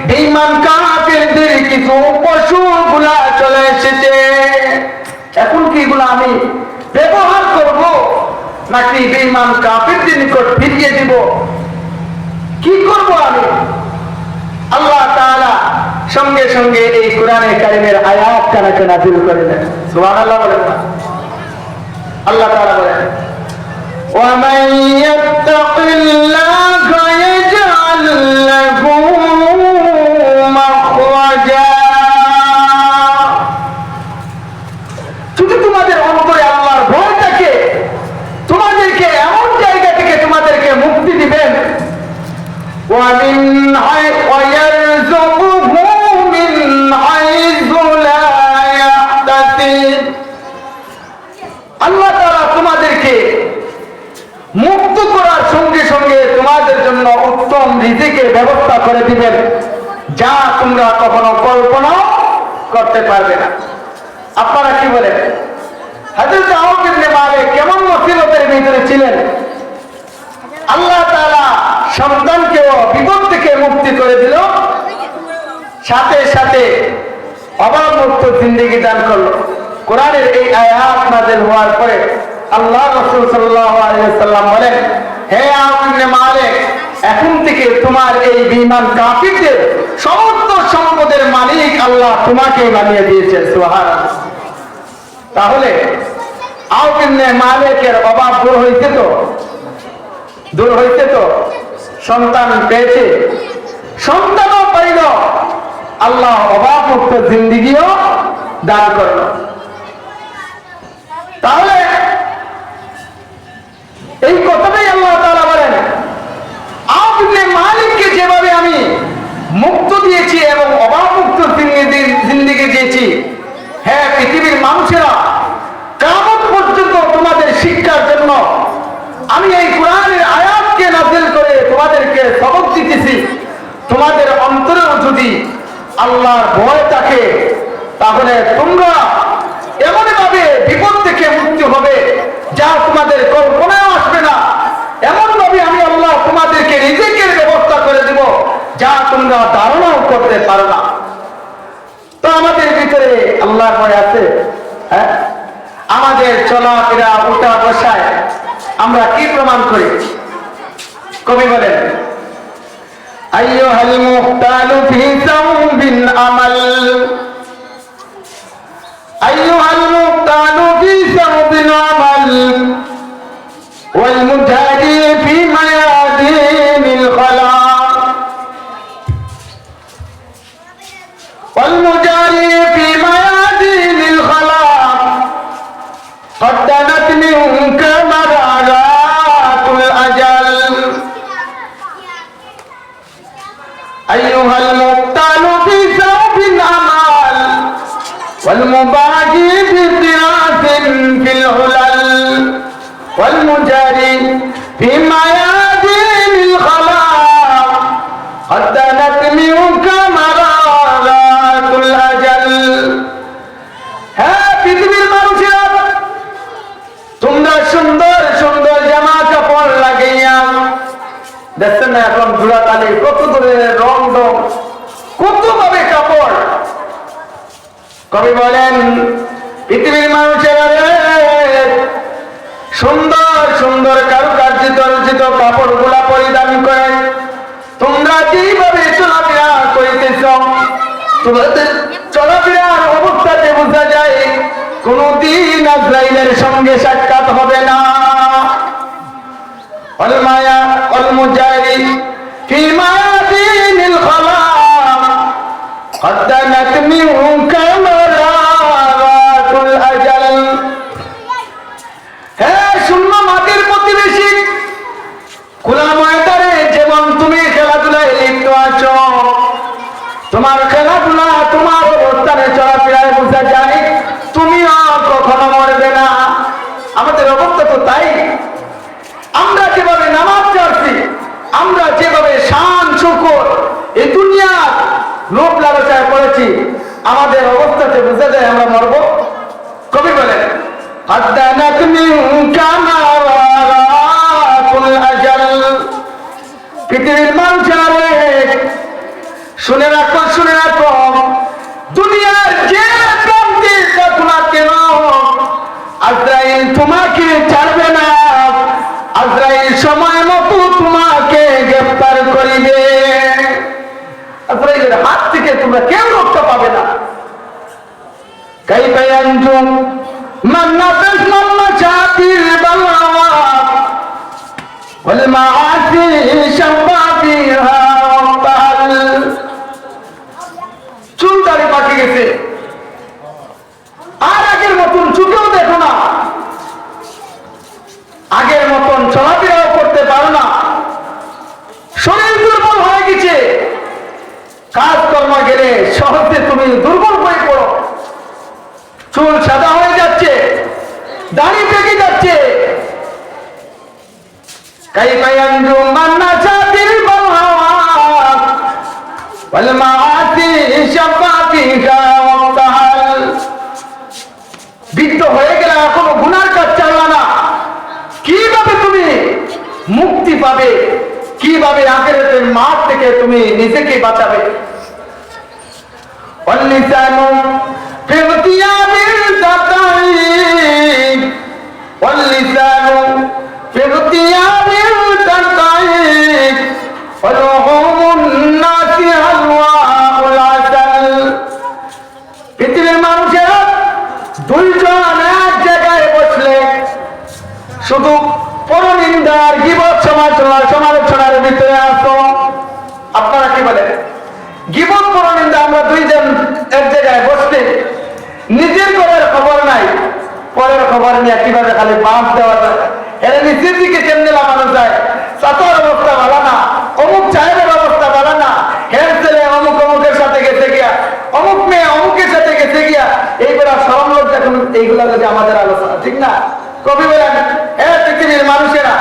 বেঈমান কাফেরদের কিছু পশুগুলা চলে এসেছে। এখন কি এগুলো আমি ব্যবহার করব নাকি বেঈমান কাফেরদের নিকট ফিরিয়ে দিব? কি করব আমি? আল্লাহ তাআলা সঙ্গে সঙ্গে এই কোরআনে কারীমের আয়াত কানাকে নাযিল করে দেন। সুবহানাল্লাহ বলেন না? আল্লাহ তাআলা বলেন, ওয়া মান ইয়াত্তাকিল্লাহা ইয়াজআল লাহু মাখরাজা। যদি তোমাদের অন্তরে আল্লাহর ভয় থাকে, তোমাদেরকে এমন জায়গা থেকে তোমাদেরকে মুক্তি দিবেন, ওয়া মিন আল্লাহ তাআলা তোমাদেরকে মুক্ত করার সঙ্গে সঙ্গে তোমাদের জন্য উত্তম রিজিকের ব্যবস্থা করে দিবেন, যা তোমরা কখনো কল্পনা করতে পারবে না। আপনারা কি বলেন, হযরত আউফ ইবনে মালিক কেমন মুসিবতের ভিতরে ছিলেন? আল্লাহ তাআলা সন্তানকেও বিপদ থেকে মুক্তি করে দিল, সাথে সাথে অভাবমুক্ত জিন্দেগি দান করলো। কোরআনের এই আয়াত নাযিল হওয়ার পরে আল্লাহ রাসূল সাল্লাল্লাহু আলাইহি ওয়াসাল্লাম বলেন, হে আউফ ইবনে মালিক, এখন থেকে তোমার এই বেঈমান কাফিরদের সমস্ত সম্পদের মালিক আল্লাহ তোমাকে বানিয়ে দিয়েছে। সুবহানাল্লাহ। তাহলে আউফ ইবনে মালিকের অভাব দূর হইছে তো, সন্তান পেয়েছে, সন্তানও পাইল, আল্লাহ অভাবমুক্ত জিন্দেগিও দান করল। তাহলে এই কথাটাই আল্লাহ তাআলা বলেন, আউফ ইবনে মালিককে যেভাবে আমি মুক্ত দিয়েছি এবং অভাবমুক্ত জিন্দেগি দিয়েছি, হ্যাঁ পৃথিবীর মানুষেরা কিয়ামত পর্যন্ত তোমাদের শিক্ষার জন্য আমি এই কোরআনের আয়াতকে নাযিল করে তোমাদেরকে সবক দিতেছি। তোমাদের অন্তরেও যদি আল্লাহর ভয় থাকে, তাহলে তোমরা এমন ভাবে বিপদ থেকে মুক্তি হবে যা তোমাদের কল্পনায় আসবে না। এমন ভাবে আমি আল্লাহ তোমাদেরকে রিজিকের ব্যবস্থা করে দেব যা তোমরা ধারণাও করতে পারো না। তো আমাদের ভিতরে আল্লাহর ভয় আছে? হ্যাঁ, আমাদের চলাফেরা উঠা বসায় আমরা কি প্রমাণ করি? কবি বলেন, আইয়ুহাল মুহতালু ফি সাওবিন আমাল, আইয়ুহাল মুহতালু ফি সাওবিন আমাল ওয়াল মুজাহি ফি মায়াদিনিল খালা, ওয়াল মুজাহি ফি মায়াদিনিল খালা قد دنت منك مرارات الأجل أيها المبتل في ثوب الأمل والمباغي بطراس في العلل والمجاري في ميادين الخلا قد دنت منك مرارات الأجل ها পৃথিবীর মানুষেরা তোমরা সুন্দর সুন্দর জামা কাপড় লাগাইয়া দেখছেন না এখন জোড়াতালি কত ধরনের রং রং কত ভাবে কাপড়। কবি বলেন, পৃথিবীর মানুষেরা সুন্দর সুন্দর কারুকার্যিত রচিত কাপড় গুলা পরিধান করে তোমরা যেভাবে চলাফেরা করিতেছ, তোমাদের চলাফেরার অবস্থাতে বোঝা যায় কোনদিন আজরাইলের সঙ্গে সাক্ষাৎ হবে না। ওয়াল মায়া ওয়াল মুজারি ফি মায়াদিনিল খালা قد دنت منك مرارات الأجل হে শূন্য মাটির প্রতিবেশী, খোলা ময়দানে যেমন তুমি খেলাধুলায় লিপ্ত আছো, তোমার খেলাধুলা তোমার অবস্থানে চলাফেরায় বোঝা যায় তুমিও কখনো মরবে না। আমাদের অবস্থা তো তাই। আমরা যেভাবে নামাজ পড়ছি, আমরা যেভাবে শান শুকর এই দুনিয়ার লোভ লালসায় পড়েছি, আমাদের অবস্থাতে বোঝা যায় আমরা মরবো। কবি বলেন, আদানাত মিনকা মারারাতুল আজাল, পৃথিবীর মানুষেরা শুনে রাখো, শুনে রাখো, দুনিয়ার যে প্রান্তে থাকো না কেন আজরাইল তোমাকে ছাড়বে না। আজরাইল সময় মতো তোমাকে গ্রেফতার করিবে। আজরাইলের হাত থেকে তোমরা কেউ রক্ষা পাবে না। কাইফা ইয়ানজুম মান নাফিস মান মাশাতিল বালাওয়া ওয়াল মাআসি শাবাবিহা ওয়াল, চুল দাড়ি পাকে গেছে, আর আগের মতন চুকেও দেখো না, আগের মতন চলাফেরাও করতে পারো না, শরীর দুর্বল হয়ে গেছে, কাজকর্ম গেলে সহজে তুমি দুর্বল হয়ে পড়ো, চুল সাদা হয়ে যাচ্ছে, দাড়ি পেকে যাচ্ছে। কাইফা ইয়ানজুম মান নাশাতিল বালাওয়া ওয়াল মাআসি শাবাবিহা ওয়াল, বৃদ্ধ হয়ে গেলে এখনো গুনার কাজ চালা না, কিভাবে তুমি মুক্তি পাবে, কিভাবে আখিরাতের মাঠ থেকে তুমি নিজেকে বাঁচাবে? ওয়াল্লিসানু ফি ইগতিয়াবিল তাকাইব ওয়াল্লিসানু ফি ইগতিয়াবিল তাকাইব ওয়ালহুমুন নাসি আলওয়াউল আসাল, পৃথিবীর মানুষেরা দুইজন এক জায়গায় বসলে শুধু পরনিন্দার গীবত সমালোচনার ভিতরে আসো। আপনারা কি বলেন? গীবত পরনিন্দা আমরা দুইজন এক জায়গায় বসলে নিজের ঘরের খবর নাই, পরের খবর নিয়ে কিভাবে খালি বাঁধ দেওয়া যায়, এর নিজের দিকে কেমনে লাগানো যায়, চাচার অবস্থা ভালো না, অমুক চায়ের অবস্থা ভালো না, হের ছেলে অমুক অমুকের সাথে গেছে গিয়া, অমুক মেয়ে অমুকের সাথে গেছে গিয়া, এইগুলা সরম লোক দেখুন, এইগুলা যদি আমাদের আলোচনা, ঠিক না? কবি বলেন, পৃথিবীর মানুষেরা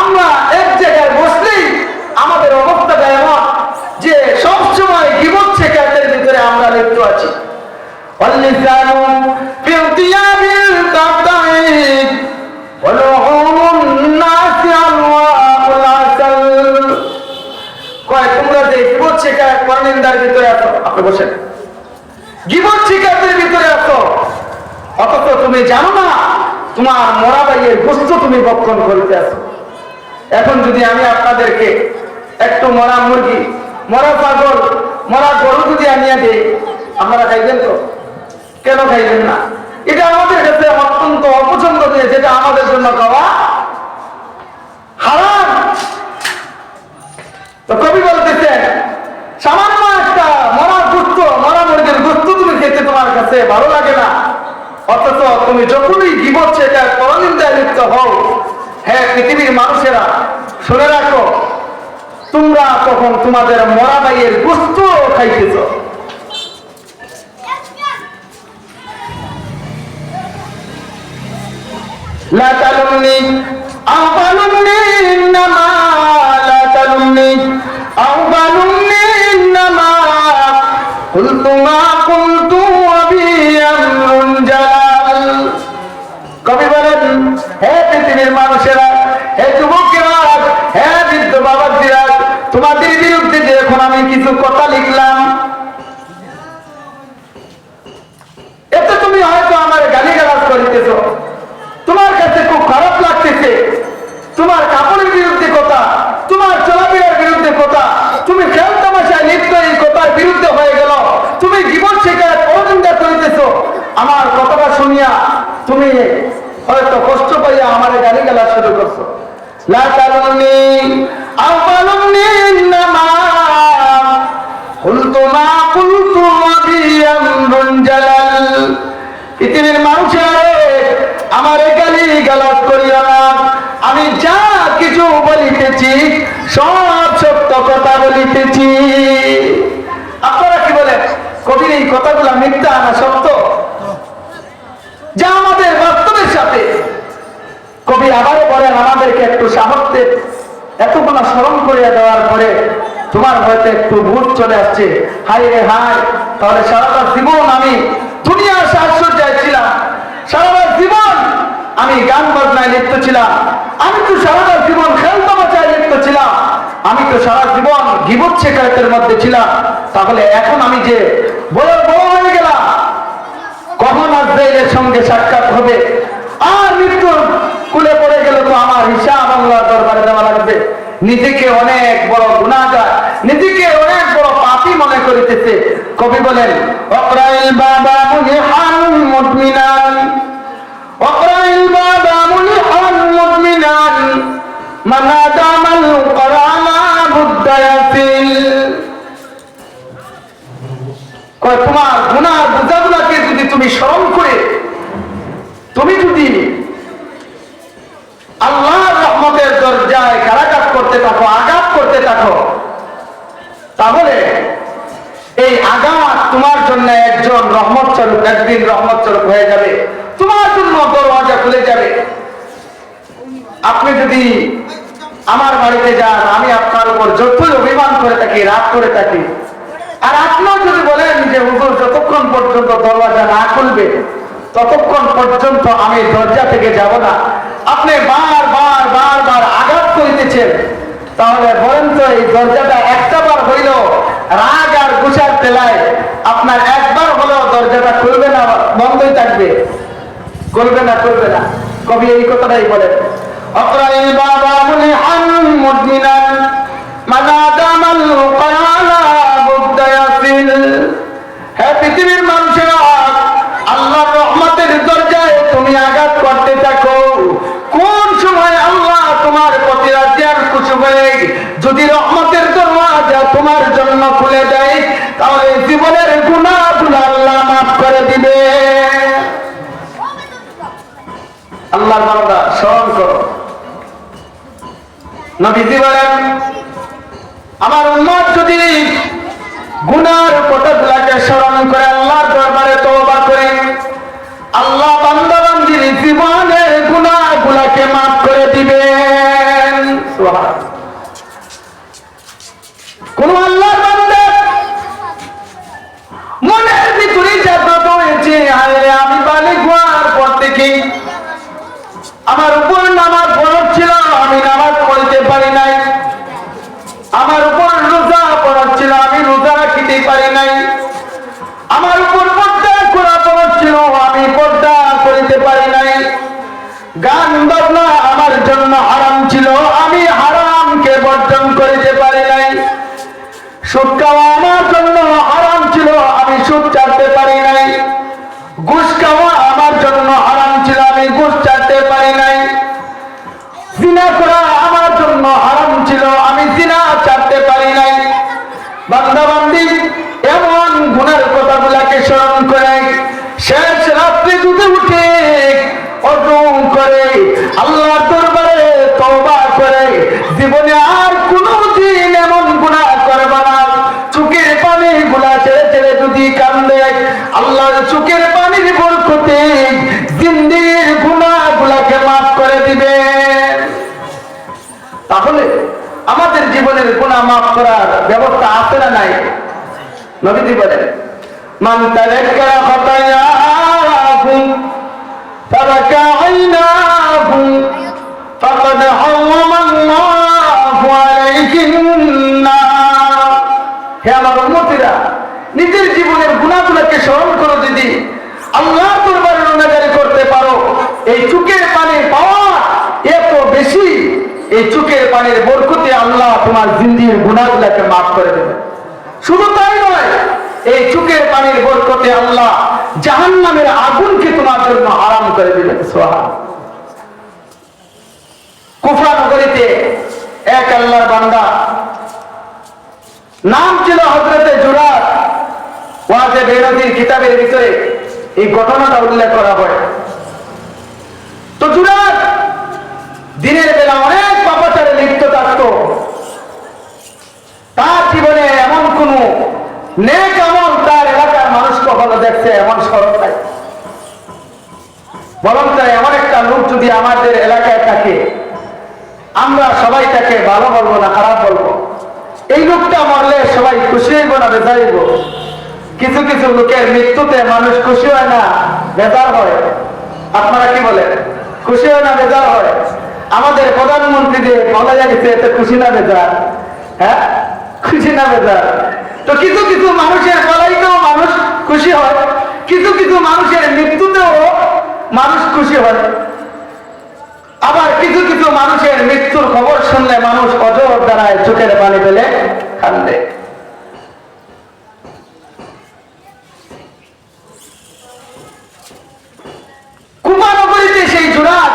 আমরা এক জায়গায় বসলেই আমাদের অবস্থাটা এমন যে সবসময় গীবত শেখাতের ভিতরে আমরা লিপ্ত আছি। ওয়াল্লিসানু ফি ইগতিয়াবিল তাকাইব ওয়ালহুমুন নাসি আলওয়াউল আসাল, কয় তোমরা যে গীবত শেখায় পরনিন্দার ভিতরে আছো, আপনি বসেন, গীবত তুমি জানো না তোমার মরা ভাইয়ের গোশত তুমি ভক্ষণ করতে আছো। এখন যদি আমি আপনাদেরকে একটু মরা মুরগি, মরা ছাগল, মরা গরু যদি আনিয়ে দিই, আপনারা খাইবেন তো? কেন খাইবেন না? এটা আমাদের কাছে অত্যন্ত অপছন্দ দিয়ে, যেটা আমাদের জন্য খাওয়া হারাম। তো কবি বলতেছেন, সামান্য একটা মরা গোশত, মরা মুরগির গোশত তুমি খেতে তোমার কাছে ভালো লাগে না, অথচ তুমি যখনই গীবত সেটা পরনিন্দায় লিপ্ত হও, হ্যাঁ পৃথিবীর মানুষেরা শুনে রাখো, তোমরা তখন তোমাদের মরা ভাইয়ের গোশত খাইতেছ। লা তালুমনি আও বালুমনি ইন্নামা লা তালুমনি আও বালুমনি ইন্নামা কুলতু মা কুনতু আবি আমরুন জালাল। কবি বলেন, হে পৃথিবীর মানুষেরা, হে যুবকেরা, হে বৃদ্ধ বাবাজিরা, তোমাদের বিরুদ্ধে যে এখন আমি কিছু কথা লিখলাম, এতে তুমি হয়তো আমার গালিগালাজ করিতেছ, তোমার কাছে খুব খারাপ লাগতেছে, তোমার কাপড়ের বিরুদ্ধে কথা, তোমার চলাফেরার বিরুদ্ধে কথা, তুমি খেল তামাশায় লিপ্ত এই কথার বিরুদ্ধে হয়ে গেল, তুমি জীবন শেখার পরনিন্দা করিতেছ। আমার কথাটা শুনিয়া তুমি হয়তো কষ্ট পাইয়া আমার গালিগালাজ শুরু করছো। লা তালুমনি আও বালুমনি ইন্নামা কুলতু মা কুলতু আবি আমরুন জালাল। পৃথিবীর মানুষেরা আমার গালিগালাজ করিও না, আমি যা কিছু বলিতেছি সব সত্য কথা বলিতেছি। আপনারা কি বলেন, কবির এই কথাগুলো মিথ্যা না সত্য? যা আমাদের বাস্তবের সাথে। কবি আবারও বলেন, আমাদেরকে একটু সামর্থ্যে এতগুলো স্মরণ করিয়া দেওয়ার পরে তোমার হয়তো একটু ভূত চলে আসছে, হাই রে হাই, তাহলে সারাটা জীবন আমি দুনিয়ার সাজসজ্জায় ছিলাম, সারাটা জীবন আমি গান বাজনায় লিপ্ত ছিলাম, আমি তো সারাটা জীবন খেলতামাশায় লিপ্ত ছিলাম, আমি তো সারা জীবন গীবত শিকায়তের মধ্যে ছিলাম, তাহলে এখন আমি যে বড় বড় হয়ে গেলাম, কখন আজরাইলের সঙ্গে সাক্ষাৎ হবে আর মৃত্যুর কুলে পড়ে গেলে তো আমার হিসাব আল্লাহর দরবারে দেওয়া লাগবে। নিজেকে অনেক বড় গুনাহগার, নিজেকে অনেক বড় পাপী মনে করিতেছে। কবি বলেন, ওকরাইল বাবা মুনিহান মুতমিনান, ওকরাইল বাবা মুনিহান মুতমিনান, মানাদামাল করামা বুদ্দায়াসিল। তোমার গুনাহ বুঝাগুলাকে যদি তুমি স্মরণ করে তুমি যদি আল্লাহর রহমতের দরজায় কারাঘাত করতে থাকো, আঘাত করতে থাকো, তাহলে এই আঘাত তোমার জন্য একজন রহমত স্বরূপ, একদিন রহমত স্বরূপ হয়ে যাবে, তোমার জন্য দরওয়াজা খুলে যাবে। আপনি যদি আমার বাড়িতে যান, আমি আপনার উপর যতই অভিমান করে থাকি, রাগ করে থাকি, আর আপনিও যদি বলেন যে হুজুর যতক্ষণ পর্যন্ত দরওয়াজা না খুলবে ততক্ষণ পর্যন্ত আমি দরজা থেকে যাব না, আপনি বারবার আঘাত করিতেছেন, তাহলে বলেন তো এই দরজাটা একটা বার হইল রাগ আর গুছার তেলায় আপনার একবার হলেও দরজাটা খুলবে না, বন্ধই থাকবে? খুলবে না, খুলবে না। কবি এই কথাটাই বলেন, অকরাইল বাবা মুনিহান মুতমিনান, মানাদামাল করালা বুদ্দায়াসিল। হ্যাঁ পৃথিবীর মানুষেরা, আল্লাহর রহমতের দরজায় তুমি আঘাত করতে থাকো, কোন সময় আল্লাহ তোমার প্রতি রাজি আর খুশি হয়ে যদি রহমতের দরওয়াজা তোমার জন্য খুলে দেয়, তাহলে জীবনের গুনাহগুলো আল্লাহ মাফ করে দিবে। আল্লাহর বান্দা স্মরণ করো, নবীজি বলেন, আমার উম্মত যদি গুনার কথাগুলাকে স্মরণ করে আল্লাহর দরবারে তওবা করে, আল্লাহ বান্দা বান্দির জীবনের গুনাহগুলাকে মাফ করে দিবেন। সুবহানাল্লাহ। কোন আল্লাহর বান্দা মনের ভিতরে জাগ্রত হয়েছে, আরে আমি বালিগ হওয়ার পর থেকে আমার উপর নামাজ ফরজ ছিল, আমি নামাজ পড়তে পারি নাই, আমার উপর রোজা ফরজ ছিল, আমি রোজা রাখতে পারি নাই, আমার উপর পর্দা করা ফরজ ছিল, আমি পর্দা করিতে পারি গান বাজনা আমার জন্য হারাম ছিল, আমি হারামকে বর্জন করিতে পারি নাই। সুদ খাওয়া আমার জন্য হারাম ছিল, আমি সুদ ছাড়তে পারি নাই। ঘুষ খাওয়া আমার জন্য হারাম ছিল, আমি ঘুষ ছাড়তে পারি নাই। জিনা করা আমার জন্য হারাম ছিল, আমি জিনা ছাড়তে পারি নাই। বান্দা বান্দি এমন গুনার কথাগুলাকে স্মরণ করে শেষ রাত্রে যদি উঠে অর্জন করে আল্লাহর দরবারে তওবা করে জীবনে আর কোনোদিন এমন গুনাহ করবে না। চোখের পানি গুলা ছেড়ে ছেড়ে যদি কান্দে আল্লাহর চোখের পানির বরকতে জিন্দেগির গুনাহগুলাকে মাফ করে দিবে। তাহলে আমাদের জীবনের গুনাহ মাফ করার ব্যবস্থা আছে না নাই? নবীজি বলেন মান তাযাক্কারা খাতায়াহু ফারাকা আইনাহু ফাকাদ হারামাল্লাহু আলাইহিন নার। হে আমার উম্মতিরা, নিজের জীবনের গুনাহগুলোকে স্মরণ করো, যদি আল্লাহর দরবারে রোনাজারি করতে পারো, এই চোখের পানি পাওয়া এত বেশি, এই চোখের পানির বরকতে আল্লাহ তোমার জিন্দেগির গুনাহগুলোকে মাফ করে দেবে। শুধু তাই নয়, এই চোখের পানির বরকতে আল্লাহ জাহান্নামের আগুনকে তোমার জন্য হারাম করে দিবেন। সুবহানাল্লাহ। কুফা নগরীতে এক আল্লাহর বান্দা, নাম ছিল হযরতে জুরাদ। ওয়াজে বেরোজির কিতাবের ভিতরে এই ঘটনাটা উল্লেখ করা হয়। তো জুরাদ দিনের বেলা অনেক পাপাচারে লিপ্ত থাকত। তার জীবনে এমন কোন নেক আমল তার এলাকার মানুষ কখনো দেখছে এমন স্মরণ নাই। বরং এমন একটা লোক যদি আমাদের এলাকায় থাকে, আমরা সবাই তাকে ভালো বলবো না খারাপ বলবো। এই লোকটা মরলে সবাই খুশি হইব না বেজার হইব? কিছু কিছু লোকের মৃত্যুতে মানুষ খুশি হয় না, বেজার হয়। আপনারা কি বলেন? খুশি হয় না বেজার হয়? আমাদের প্রধানমন্ত্রী যে বলা যাচ্ছে এতে খুশি না বেজার? হ্যাঁ, খুশি না বেজার? তো কিছু কিছু মানুষের বলাইতেও মানুষ খুশি হয়, কিছু কিছু মানুষের মৃত্যুতেও মানুষ খুশি হয়। আবার কিছু কিছু মানুষের মৃত্যুর খবর শুনলে মানুষ অজর দ্বারায় চোখের পানি ফেলে কান্দে। কুফা নগরীতে সেই জুরাদ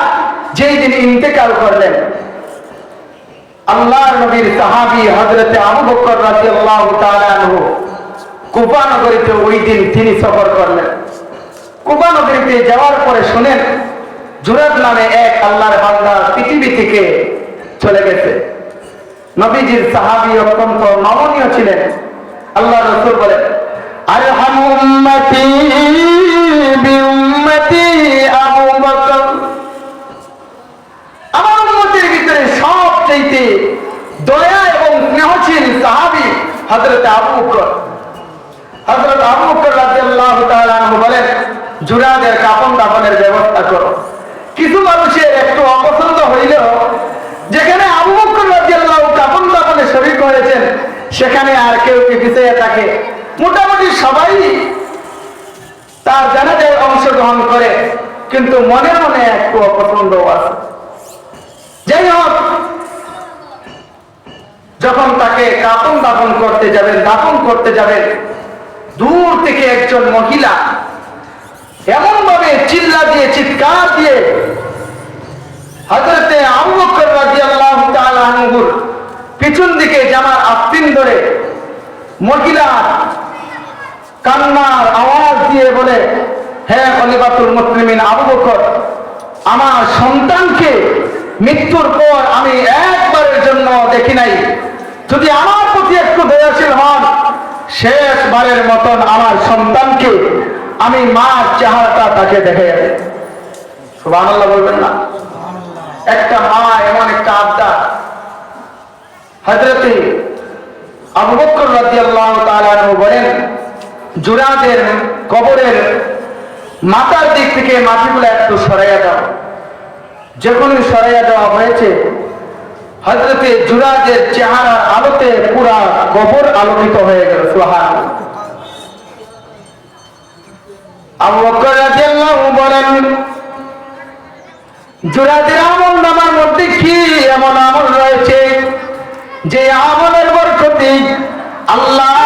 যেই দিন ইন্তেকাল করলেন, আল্লাহর নবীর সাহাবী হযরতে আবু বকর রাদিয়াল্লাহু তাআলা আনহু কুফা নগরীতে ওই দিন তিনি সফর করলেন। কুফা নগরীতে যাওয়ার পরে শুনেন জুরাদ নামে এক আল্লাহর বান্দা পৃথিবী থেকে চলে গেছে। নবীজির সাহাবী অত্যন্ত নমনীয় ছিলেন। আল্লাহর রাসূল বলেন, আরহামু উম্মতি বিউম্মতি আবু বকর। আমার উম্মতের ভিতরে সবচেয়ে দয়া এবং স্নেহশীল সাহাবী হযরত আবু বকর। হযরত আবু বকর রাদিয়াল্লাহু তাআলা আনহু বলেন, জুরাদের কাফন দাফনের ব্যবস্থা করো। কিছু মানুষের একটু অপছন্দ হইলেও যেখানে আবু বকর রাদিয়াল্লাহু কাফন দাফনে শরীক হয়েছেন সেখানে আর কেউ কি পিছিয়ে থাকে? মোটামুটি সবাই তার জানাজায় অংশগ্রহণ করে, কিন্তু মনে মনে একটু অপছন্দ আছে। যাই হোক, যখন তাকে কাফন দাফন করতে যাবেন, দাফন করতে যাবেন, দূর থেকে একজন মহিলা এমন ভাবে চিল্লা দিয়ে চিৎকার দিয়ে হযরতে আবু বকর রাদিয়াল্লাহু তাআলা আনহুর পিছন দিকে জামার আস্তিন ধরে মহিলা কান্নার আওয়াজ দিয়ে বলে, হে খলিফাতুল মুসলিমিন আবু বকর, আমার সন্তানকে মৃত্যুর পর আমি একবারের জন্য দেখি নাই, যদি আমার প্রতি একটু দয়াশীল হন, শেষবারের মতন আমার সন্তানকে আমি মার চেহারাটা তাকে দেখে। সুবহানাল্লাহ বলবেন না? একটা মা এমন একটা আবদার। হযরতে আবু বকর রাদিয়াল্লাহু তাআলা আনহু বলেন, জুরাদের কবরের মাথার দিক থেকে মাটিগুলো একটু সরাইয়া দাও। যখনই সরাইয়া দেওয়া হয়েছে, হযরতে জুরাদের চেহারার আলোতে পুরা কবর আলোকিত হয়ে গেল। সুবহানাল্লাহ। আবু বকর রাদিয়াল্লাহু বলেন, জুরাদের আমল নামার মধ্যে কি এমন আমল রয়েছে যে আমলের বরকতে আল্লাহ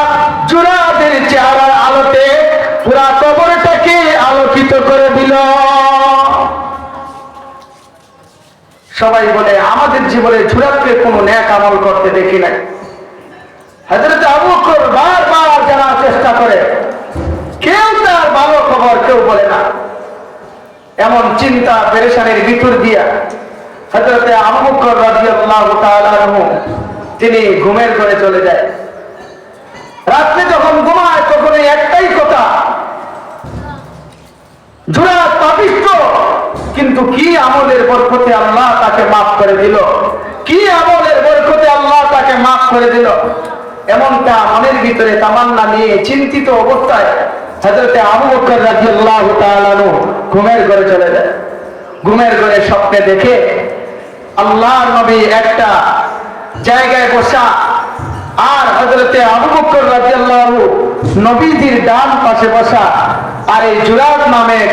জুরাদের চেহারার আলোতে পুরা কবরটাকে আলোকিত করে দিল। সবাই বলে আমাদের জীবনে জুরাদকে কোনো নেক আমল করতে দেখি নাই। হযরত আবু বকর বারবার জানার চেষ্টা করে, কেউ তার ভালো খবর কেউ বলে না। এমন চিন্তা পেরেশানির ভিতর দিয়া হযরত আবু বকর রাদিয়াল্লাহু তাআলা আনহু তিনি ঘুমের ঘরে চলে যায়। রাতে যখন ঘুমায় তখন একটাই কথা, জুরাদ পাপিষ্ঠ, কিন্তু কি আমলের বরকতে আল্লাহ তাকে মাফ করে দিল, কি আমলের বরকতে আল্লাহ তাকে মাফ করে দিল। এমনটা মনের ভিতরে তামান্না নিয়ে চিন্তিত অবস্থায় হযরত আবু বকর রাদিয়াল্লাহু তাআলা আনহু ঘুমের ঘরে চলে যায়। ঘুমের ঘরে স্বপ্নে দেখে আল্লাহর নবী একটা জায়গায় বসা, আর হযরত আবু বকর রাদিয়াল্লাহু নবীজির ডান পাশে বসা, আর এই জুরাদ নামের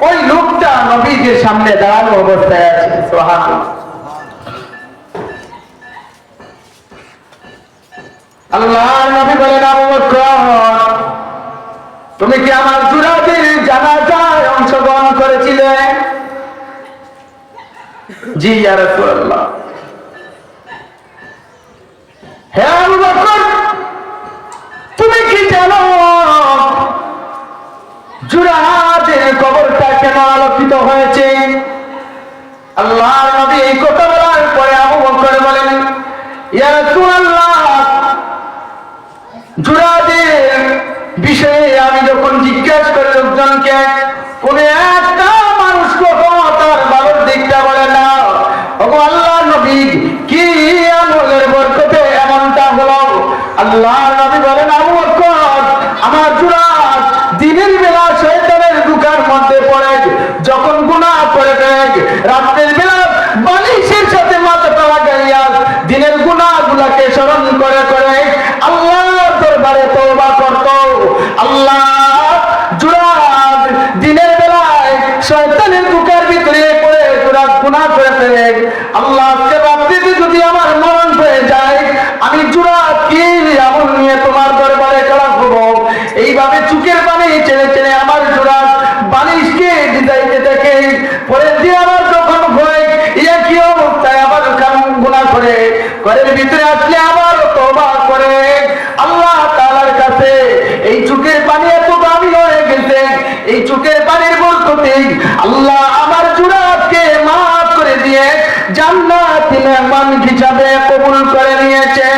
ওই লোকটা নবীজির সামনে দাঁড়ানো অবস্থায় আছে। সুবহানাল্লাহ। আল্লাহর নবী বলেন, আবু বকর তুমি কি আমার জুরাদের জানাজায় অংশগ্রহণ করেছিলে? জি ইয়া রাসূলুল্লাহ। হে আবু বকর তুমি কি জানো জুরাদের কবরটা কেন আলোকিত হয়েছে? আল্লাহর নবী এই কথা বলার পরে আবু বকর বলেন, ইয়া রাসূলুল্লাহ জুরাদের বিষয়ে আমি যখন জিজ্ঞাসা করি লোকজনকে, কোন একটা মানুষ কখনো তার ভালোর দিকটা বলে না। ওগো আল্লাহর নবী কি আমলের বরকতে এমনটা হলো? আল্লাহর নবী বলেন, আবু বকর আমার জুরাদ দিনের বেলা শয়তানের দুকার মধ্যে পড়ে, যখন গুনাহ করে দেয় রাতের বেলা বালিশের সাথে মাথাটা লাগাইয়া দিনের গুনাহগুলোকে স্মরণ করে করে আল্লাহর দরবারে তওবা করত। আল্লাহ জুরাদ দিনের বেলায় শয়তানের দুকার ভিতরে পড়ে জুরাদ গুনাহ করে ফেলে, আল্লাহ আজকে রাত্রিতে যদি আমার মরণ হয়ে যায় আমি জুরাদ কি আমল নিয়ে তোমার দরবারে খাড়া হবো? এইভাবে চোখের পানি ছেড়ে ছেড়ে আমার জুরাদ বালিশকে ভিজাইতে থাকে। পরে দিয়ে আবার যখন হয় ইয়া কি অবস্থায় আবার গুনাহ করে ঘরের ভিতরে আসলে আবার তওবা করে আল্লাহ তাআলার কাছে এই চোখের পানি এত দামি হয়ে গেছে, এই চোখের পানির বরকতে আল্লাহ আমার জুরাদকে মাফ করে দিয়ে জান্নাতি মেহমান হিসাবে কবুল করে নিয়েছে।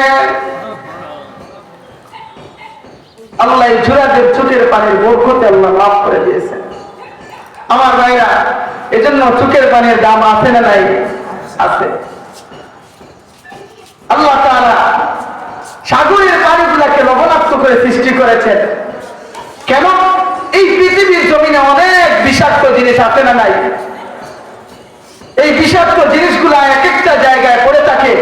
আল্লাহ এই জুরাদের চোখের পানির বরকতে আল্লাহ মাফ করে দিয়েছে। আমার ভাইরা, এজন্য চোখের পানির দাম আছে না নাই? আছে। আল্লাহ তাআলা সাগরের পানিগুলোকে লবণাক্ত করে সৃষ্টি করেছেন কেন? এই পৃথিবীর জমিনে অনেক বিষাক্ত জিনিস আছে না নাই? এই বিষাক্ত জিনিসগুলো এক একটা জায়গায় পড়ে থাকে।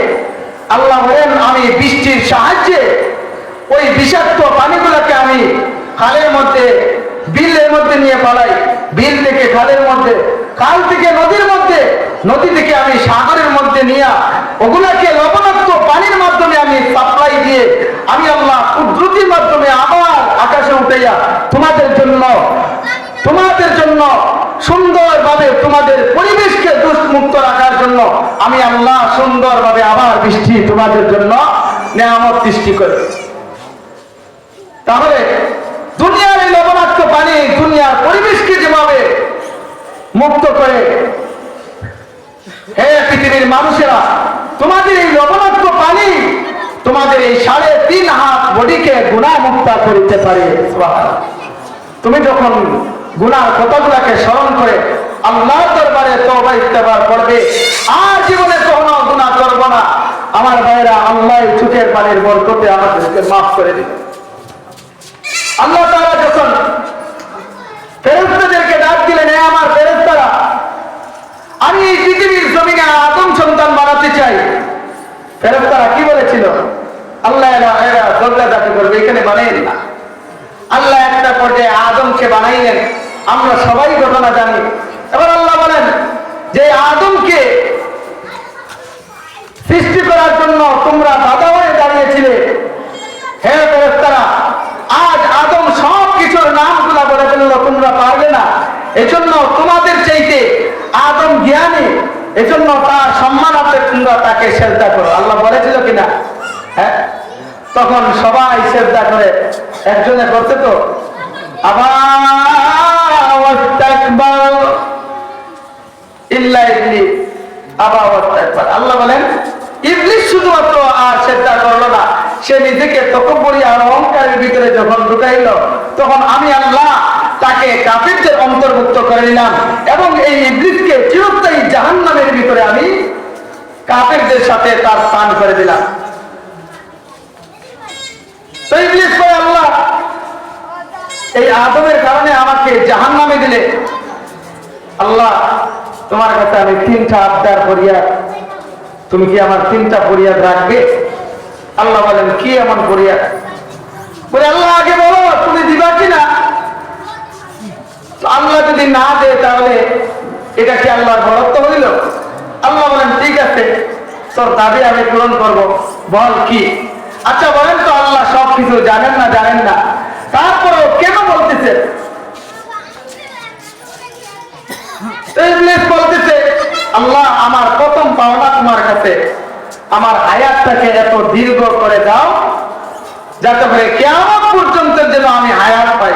আল্লাহ বলেন, আমি বৃষ্টির সাহায্যে ওই বিষাক্ত পানিগুলোকে আমি খালের মধ্যে বিলের মধ্যে নিয়ে পালাই, বিল থেকে খালের মধ্যে, খাল থেকে নদীর মধ্যে, নদী থেকে আমি সাগরের মধ্যে নিয়ে ওগুলাকে লবণাক্ত পানির মাধ্যমে আমি সাপ্লাই দিয়ে আমি আল্লাহ কুদরতির মাধ্যমে আবার আকাশে উঠাইয়া তোমাদের জন্য সুন্দরভাবে তোমাদের পরিবেশকে দোষমুক্ত রাখার জন্য আমি আল্লাহ সুন্দরভাবে আবার বৃষ্টি তোমাদের জন্য নেয়ামত সৃষ্টি করি। তাহলে দুনিয়ার এই লবণাক্ত পানি দুনিয়ার পরিবেশকে যেভাবে মুক্ত করে, হে পৃথিবীর মানুষেরা, তোমাদের এই লবণাক্ত পানি তোমাদের এই 3.5 হাত বডিকে গুনাহ মুক্ত করিতে পারে। সুবহানাল্লাহ। তুমি যখন গুনার কথাগুলোকে স্মরণ করে আল্লাহর দরবারে তওবা ইস্তেগফার করবে, আর জীবনে কখনো গুনাহ করব না, আমার ভাইরা আল্লাহ চোখের পানির বরকতে আমাদেরকে মাফ করে দিবে। আল্লাহ তাআলা যখন ফেরেশতাদেরকে ডাক দিলেন, হে আমার ফেরেশতারা, আমি এই পৃথিবীর জমিনে আদম সন্তান বানাতে চাই। ফেরেশতারা কি বলেছিল? আল্লাহ এরা ঝগড়াঝাটি করবে, এখানে বানাইলেন না। আল্লাহ একটা পর্যায়ে আদমকে বানাইলেন, আমরা সবাই ঘটনা জানি। এবার আল্লাহ বলেন যে আদমকে জন্য তোমরা বাধা হয়ে দাঁড়িয়েছিলে। হে ফেরেশতারা, আজ আদম সব কিছুর নামগুলা বলে ফেলল, তোমরা পারবে না। এজন্য তোমাদের চাইতে আদম জ্ঞানী, এজন্য তার সম্মানার্থে তোমরা তাকে সেজদা করো। আল্লাহ বলেছিল কিনা? হ্যাঁ, তখন সবাই সেজদা করে। একজনে করতে তো আবার ইল্লা ইবলিস আবা ওয়াস্তাকবার। আল্লাহ বলেন ইবলিস শুধুমাত্র আর সেজদা করলো না, সে নিজেকে তকব্বুরি আর অহংকারের ভিতরে যখন ঢুকাইল, তখন আমি আল্লাহ তাকে কাফিরদের অন্তর্ভুক্ত করে নিলাম এবং এই ইবলিসকে চিরস্থায়ী জাহান্নামের ভিতরে আমি কাফিরদের সাথে তার স্থান করে দিলাম। তো ইবলিস বলে, আল্লাহ এই আদমের কারণে আমাকে জাহান্নামে দিলে, আল্লাহ তোমার কাছে আমি 3টা আবদার ফরিয়াদ, তুমি কি আমার 3টা ফরিয়াদ রাখবে? আল্লাহ বলেন কি এমন ফরিয়াদ? বলে আল্লাহ আগে বলো তুমি দিবা কিনা। আল্লাহ যদি না দেয় তাহলে এটা কি আল্লাহর বরত্ব হইল? আল্লাহ বলেন ঠিক আছে, তোর দাবি আমি পূরণ করব, বল কি। আচ্ছা বলেন তো আল্লাহ সবকিছু জানেন না? জানেন না, তারপরেও কেন বলতেছে? ইবলিস বলতেছে, আল্লাহ আমার প্রথম পাওনা তোমার কাছে, আমার হায়াতটাকে এত দীর্ঘ করে দাও যাতে করে কিয়ামত পর্যন্ত যেন আমি হায়াত পাই।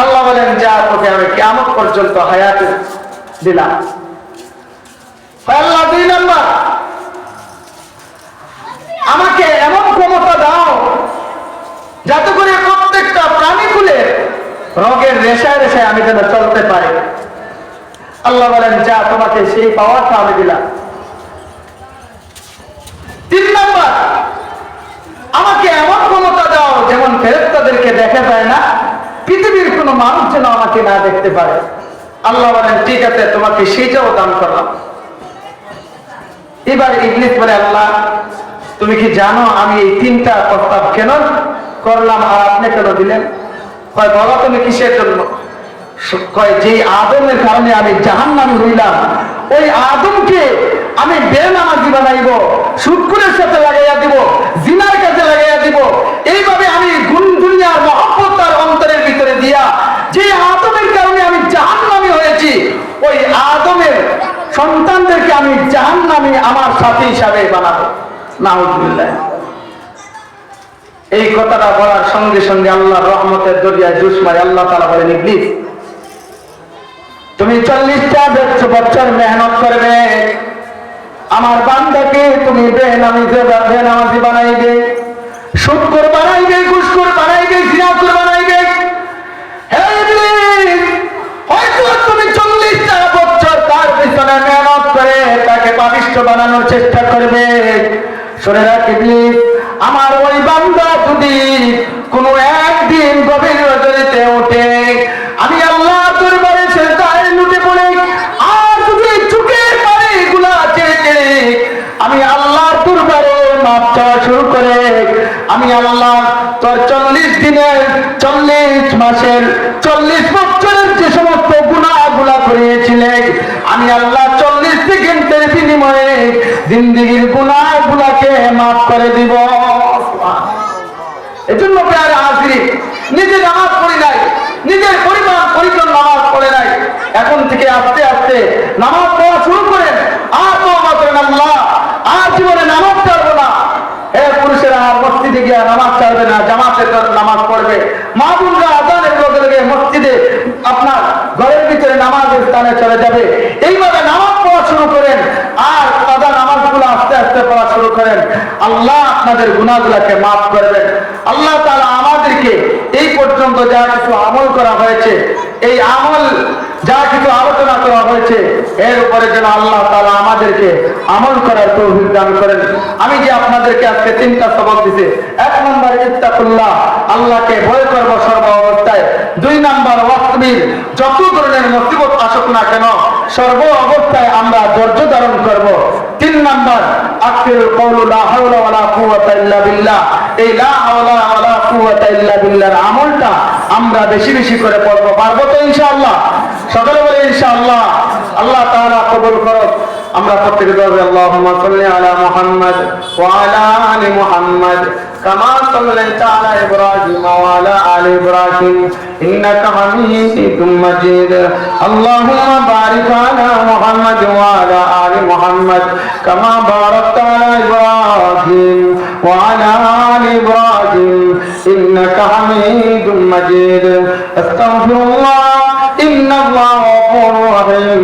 আল্লাহ বলেন যা, তোকে আমি কিয়ামত পর্যন্ত হায়াত দিলাম। আল্লাহ 2 নাম্বার, আমাকে এমন ক্ষমতা দাও যাতে করে প্রত্যেকটা প্রাণীকুলের রোগের রেশায় রেশায় আমি যেন চলতে পারি। আল্লাহ বলেন যা, তোমাকে সেই পাওয়ারটা আমি দিলাম। 3 নাম্বার, আমাকে এমন ক্ষমতা দাও যেমন ফেরেশতাদেরকে দেখা যায় না, পৃথিবীর কোনো মানুষ যেন আমাকে না দেখতে পারে। আল্লাহ বলেন ঠিক আছে, তোমাকে সেইটাও দান করলাম। এবার ইবলিস বলে, আল্লাহ তুমি কি জানো আমি এই 3টা প্রস্তাব কেন করলাম আর আপনি কেন দিলেন? কয় বলো তুমি কিসের জন্য? কয় যে আদমের কারণে আমি জাহান্নামী হইলাম, ওই আদমকে আমি বেনামাজি বানাইব, সুদখোরের সাথে লাগাইয়া দিব, জিনার কাছে লাগাইয়া দিব। এইভাবে আমি দুনিয়ার মহব্বত তার অন্তরের ভিতরে দিয়া যে আদমের কারণে আমি জাহান্নামী হয়েছি, ওই আদমের সন্তানদেরকে আমি জাহান্নামী আমার সাথী হিসাবে বানাবো। নাউযুবিল্লাহ। এই কথাটা বলার সঙ্গে সঙ্গে আল্লাহর রহমতের দরিয়ায় জোশ মারে আল্লাহ তাআলা বলেন, ইবলিস তুমি 40টা বছর মেহনত করবে, আমার বান্দাকে তুমি বেনামাজি বানাইবে, সুদখোর বানাইবে, ঘুষখোর বানাইবে, জিনাখোর বানাইবে। হে ইবলিস, হয়তো তুমি 40টা বছর তার পিছনে মেহনত করে তাকে পাপিষ্ঠ বানানোর চেষ্টা করবে। শুনে রাখ ইবলিস, আমার ওই বান্দা যদি কোনো একদিন গভীর রজনীতে ওঠে, আমি আল্লাহ দরবারে সেজদায় লুটে পড়ে আর যদি চোখের পানিগুলা ছেড়ে ছেড়ে আমি আল্লাহর দরবারে মাপ চাওয়া শুরু করে, আমি আল্লাহ তোর 40 দিনের 40 মাসের 40 বছরের যে সমস্ত গুনাহগুলা করিয়েছিলেন, আমি আল্লাহ 40 সেকেন্ডের বিনিময়ে জিন্দেগীর গুনাহগুলাকে মাফ করে দিব। এজন্য প্রিয় হাজিরিন, নিজে নামাজ পড়ি নাই, নিজের পরিজন নামাজ পড়ে নাই, এখন থেকে আস্তে আস্তে নামাজ পড়া শুরু করেন। আর তওবা করেন, আল্লাহ আর জীবনে নামাজ ছাড়বো না। হে পুরুষেরা, মসজিদে গিয়ে নামাজ ছাড়বে না, জামাতে নামাজ পড়বে। মা বোনরা আযানের লগে লগে মসজিদে আপনার ঘরের ভিতরে নামাজের স্থানে চলে যাবে। এইভাবে নামাজ পড়া শুরু করেন আর কাজা নামাজগুলো আস্তে আস্তে পড়া শুরু করেন। আল্লাহ আপনাদের গুনাহগুলোকে মাফ করবেন। আল্লাহ তাআলা আমাদেরকে এই পর্যন্ত যা কিছু আমল করা হয়েছে, এই আমল যা কিছু আলোচনা করা হয়েছে, এর উপরে যেন আল্লাহ তাআলা আমাদেরকে আমল করার তৌফিক দান করেন। আমি যে আপনাদেরকে আজকে 3টা সবক দিছি, 1 নম্বর ইত্তাকুল্লাহ, আল্লাহকে ভয় করব সর্ব অবস্থায়। 2 নম্বর ওয়াসবির, যত ধরনের মুসিবত আসুক না কেন সর্ব অবস্থায় আমরা ধৈর্য ধারণ করব। 3 নম্বর আখিরুল কওলু লা হাওলা ওয়ালা কুওয়াতা ইল্লা বিল্লাহ, এই লা হাওলা ওয়ালা কুওয়াতা ইল্লা বিল্লাহর আমলটা আমরা বেশি বেশি করে পড়ব। পারবো তো ইনশাআল্লাহ? সকলে বলে ইনশাআল্লাহ। আল্লাহ তাআলা কবুল করুন। আমরা থেকে দোয়া করি আল্লাহুম্মা সাল্লি আলা মুহাম্মাদ ওয়া আলা আলি মুহাম্মাদ কামা সাল্লাইতা আলা ইব্রাহিম ওয়া আলা আলি ইব্রাহিম ইন্নাকা হামিদুম মাজিদ আল্লাহুম্মা বারিক আলা মুহাম্মাদ ওয়া আলা আলি মুহাম্মাদ কামা বারাকতা আলা ইব্রাহিম ওয়া আলা আলি ইব্রাহিম ইন্নাকা হামিদুম মাজিদ আস্তাগফিরুল্লাহ ইন্নাল্লাহা গফুরুর রহিম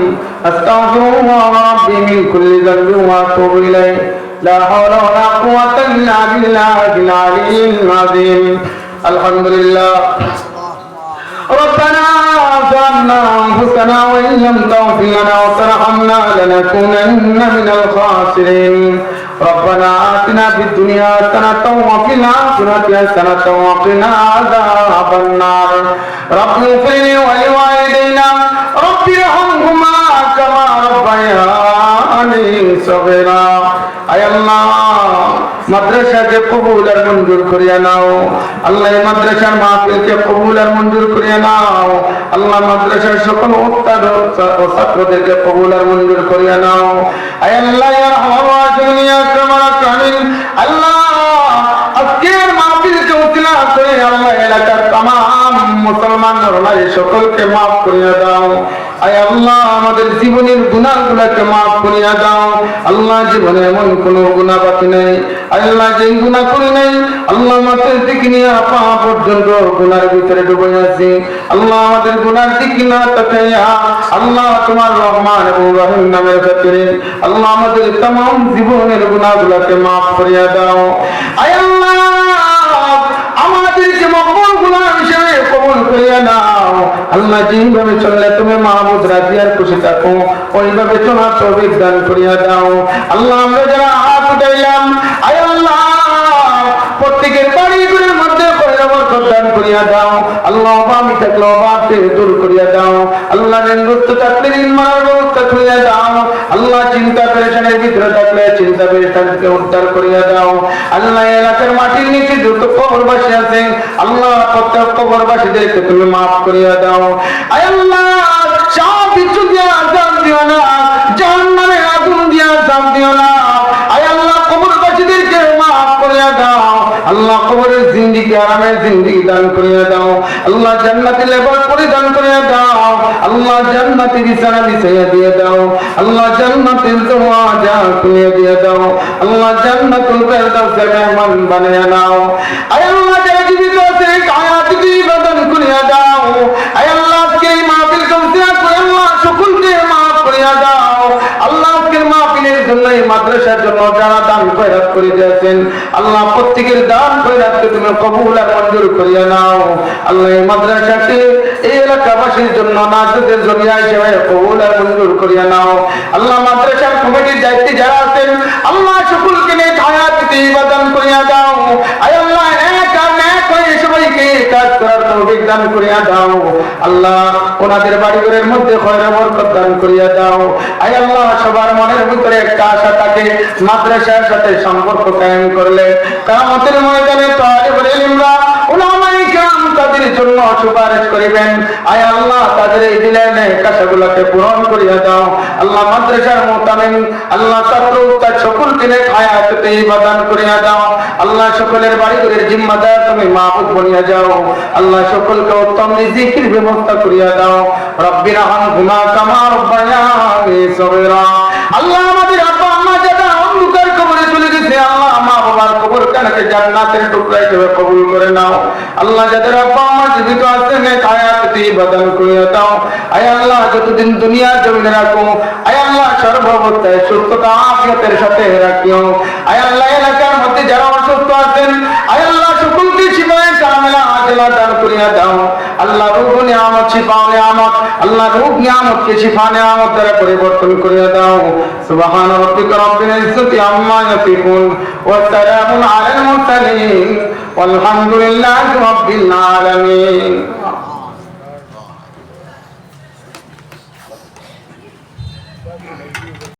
আস্তাগফিরুল্লাহ রাব্বি মিন কুল্লি যানবিন ওয়া আতুবু ইলাইহি لا حول ولا قوة إلا بالله العلي العظيم الحمد لله ربنا ظلمنا أنفسنا وإن لم تغفر لنا وترحمنا لنكونن من الخاسرين ربنا آتنا في الدنيا حسنة وفي الآخرة حسنة وقنا عذاب النار رب اغفر لي ولوالدينا رب ارحمهما كما ربياني صغيرا আয় আল্লাহ মাদ্রাসাকে কবুল আর মঞ্জুর করিয়া নাও আল্লাহ এই মাদ্রাসার মাহফিলকে কবুল আর মঞ্জুর করিয়া নাও আল্লাহ মাদ্রাসার সকল উস্তাদ ও ছাত্রদেরকে কবুল আর মঞ্জুর করিয়া নাও আয় আল্লাহ ইয়া রাহমান রাহিম ইয়া আকরামুল আকরামিন আল্লাহ আজকের মাহফিলকে উসিলা করে আল্লাহ এলাকার तमाम মুসলমান ভাই সকলকে maaf করিয়া দাও আয় আল্লাহ আমাদের জীবনের গুনাহগুলোকে maaf করিয়া দাও আল্লাহ জীবনে এমন কোনো গুনাহ বাকি নাই আল্লাহ যে গুনাহ করি নাই আল্লাহ মাথার থেকে নিয়ে পা পর্যন্ত গুনার ভিতরে ডুবে আছি আল্লাহ আমাদের গুনার দিকে না তাকাইয়া আল্লাহ তোমার রহমান এবং রহিম নামের খাতিরে আল্লাহ আমাদের तमाम জীবনের গুনাহগুলোকে maaf করিয়া দাও আয় আল্লাহ আমাদেরকে মকবুল গুনাহ হিসেবে কবুল করিয়া নাও আল্লাহ যেভাবে চললে তুমি মাহমুদ রাজি আর খুশি থাকো ওইভাবে চলার তৌফিক দান করিয়া দাও আল্লাহ আমরা যারা হাত উঠাইলাম আয় আল্লাহ প্রত্যেকের বাড়িগুলোর মধ্যে বরকত দান করিয়া দাও আল্লাহ অভাবী থাকলে অভাবকে দূর করিয়া দাও আল্লাহ ঋণগ্রস্ত থাকলে ঋণ মারার ব্যবস্থা করিয়া দাও আল্লাহ চিন্তা পেরেশানের ভিতরে থাকলে চিন্তা পেরেশানকে উদ্ধার করিয়া দাও আল্লাহ এলাকার মাটির নিচে যত কবরবাসী আছে আল্লাহ প্রত্যেক কবরবাসীদেরকে তুমি maaf করিয়া দাও আয় আল্লাহ সব কিছু দিয়া আযাব দিও না জাহান্নামের আগুন দিয়া আযাব দিও না আয় আল্লাহ কবরবাসীদেরকে maaf করিয়া দাও আল্লাহ কবরের জিন্দেগি আরামের জিন্দেগি দান করিয়া দাও আল্লাহ জান্নাতি লেবাস পরিধান করিয়া দাও আল্লাহ জান্নাতি বিছানা বিছাইয়া দিয়ে দাও আল্লাহ জান্নাতের দরওয়াজা খুলে দিয়ে দাও আল্লাহ জান্নাতুল ফেরদাউসের মেহমান বানায়া নাও আয় আল্লাহ যারা জীবিত আছে হায়াত জীবন করিয়া দাও আয় আল্লাহ আজকে এই মাহফিল কবুল করে আল্লাহ সকলকে maaf করিয়া দাও আল্লাহ আজকের মাহফিলের জন্য এই মাদ্রাসার জন্য যারা দান খয়রাত করে দিয়েছেন আল্লাহ প্রত্যেকের দান খয়রাতকে তুমি কবুল আর মঞ্জুর করিয়া নাও আল্লাহ এই মাদ্রাসাকে এই এলাকাবাসীর জন্য নাজাতের জরিয়া হিসেবে কবুল আর মঞ্জুর করিয়া নাও আল্লাহ মাদ্রাসার কমিটির দায়িত্বে যারা আছেন আল্লাহ সকলকে নেক হায়াত দান করিয়া দাও আয় আল্লাহ এক আর নেক হয়ে সবাইকে কাজ করার তৌফিক দান করিয়া দাও আল্লাহ ওনাদের বাড়িঘরের মধ্যে খয়র বরকত দান করিয়া দাও আয় আল্লাহ সবার মনের ভিতরে একটা আশা থাকে মাদ্রাসার সাথে সম্পর্ক কায়েম করলে কিয়ামতের ময়দানে তালিবুল ইলমরা উলামায়ে কিরাম তাদের জন্য সুপারিশ করিবেন আয় আল্লাহ তাদের এই দিলের নেক আশাগুলোকে পূরণ করিয়া দাও আল্লাহ মাদ্রাসার মুতামিম আল্লাহ ছাত্র উস্তাদ সকলকে নেক হায়াত দান করিয়া দাও আল্লাহ সকলের বাড়িঘরের জিম্মাদার তুমি মাহফুজ বনিয়া যাও আল্লাহ সকলকে উত্তম রিজিকের ব্যবস্থা করিয়া দাও রব্বির রহমহুমা কামা রব্বায়ানি সগীরা আল্লাহ আমাদের আব্বা আম্মা যারা অন্ধকার কবরে চলে গেছে আল্লাহ মা বাবার কবর কানাকে জান্নাতের টুকরা হিসেবে কবুল করে নাও আল্লাহ যাদের আব্বা আম্মা জীবিত আছেন নেক হায়াত দান করিয়া দাও আয় আল্লাহ যতদিন দুনিয়ার জমিনে রাখো আয় আল্লাহ সর্বাবস্থায় সুস্থতা আফিয়াতের সাথে রাখিও আয় আল্লাহ এলাকার মধ্যে যারা অসুস্থ আছেন আয় আল্লাহ সকলকে শিফায়ে কামিলা আজলা দান করিয়া দাও আল্লাহ রূহ নিয়ামত শিফা নিয়ামত আল্লাহ রূহ নিয়ামতকে শিফা নিয়ামত দ্বারা পরিবর্তন করিয়া দাও সুবহান রাব্বিকা রাব্বিল ইজ্জাতি আম্মা ইয়াসিফুন ওয়া সালামুন আলাল মুরসালিন ওয়ালহামদুলিল্লাহি রাব্বিল আলামিন।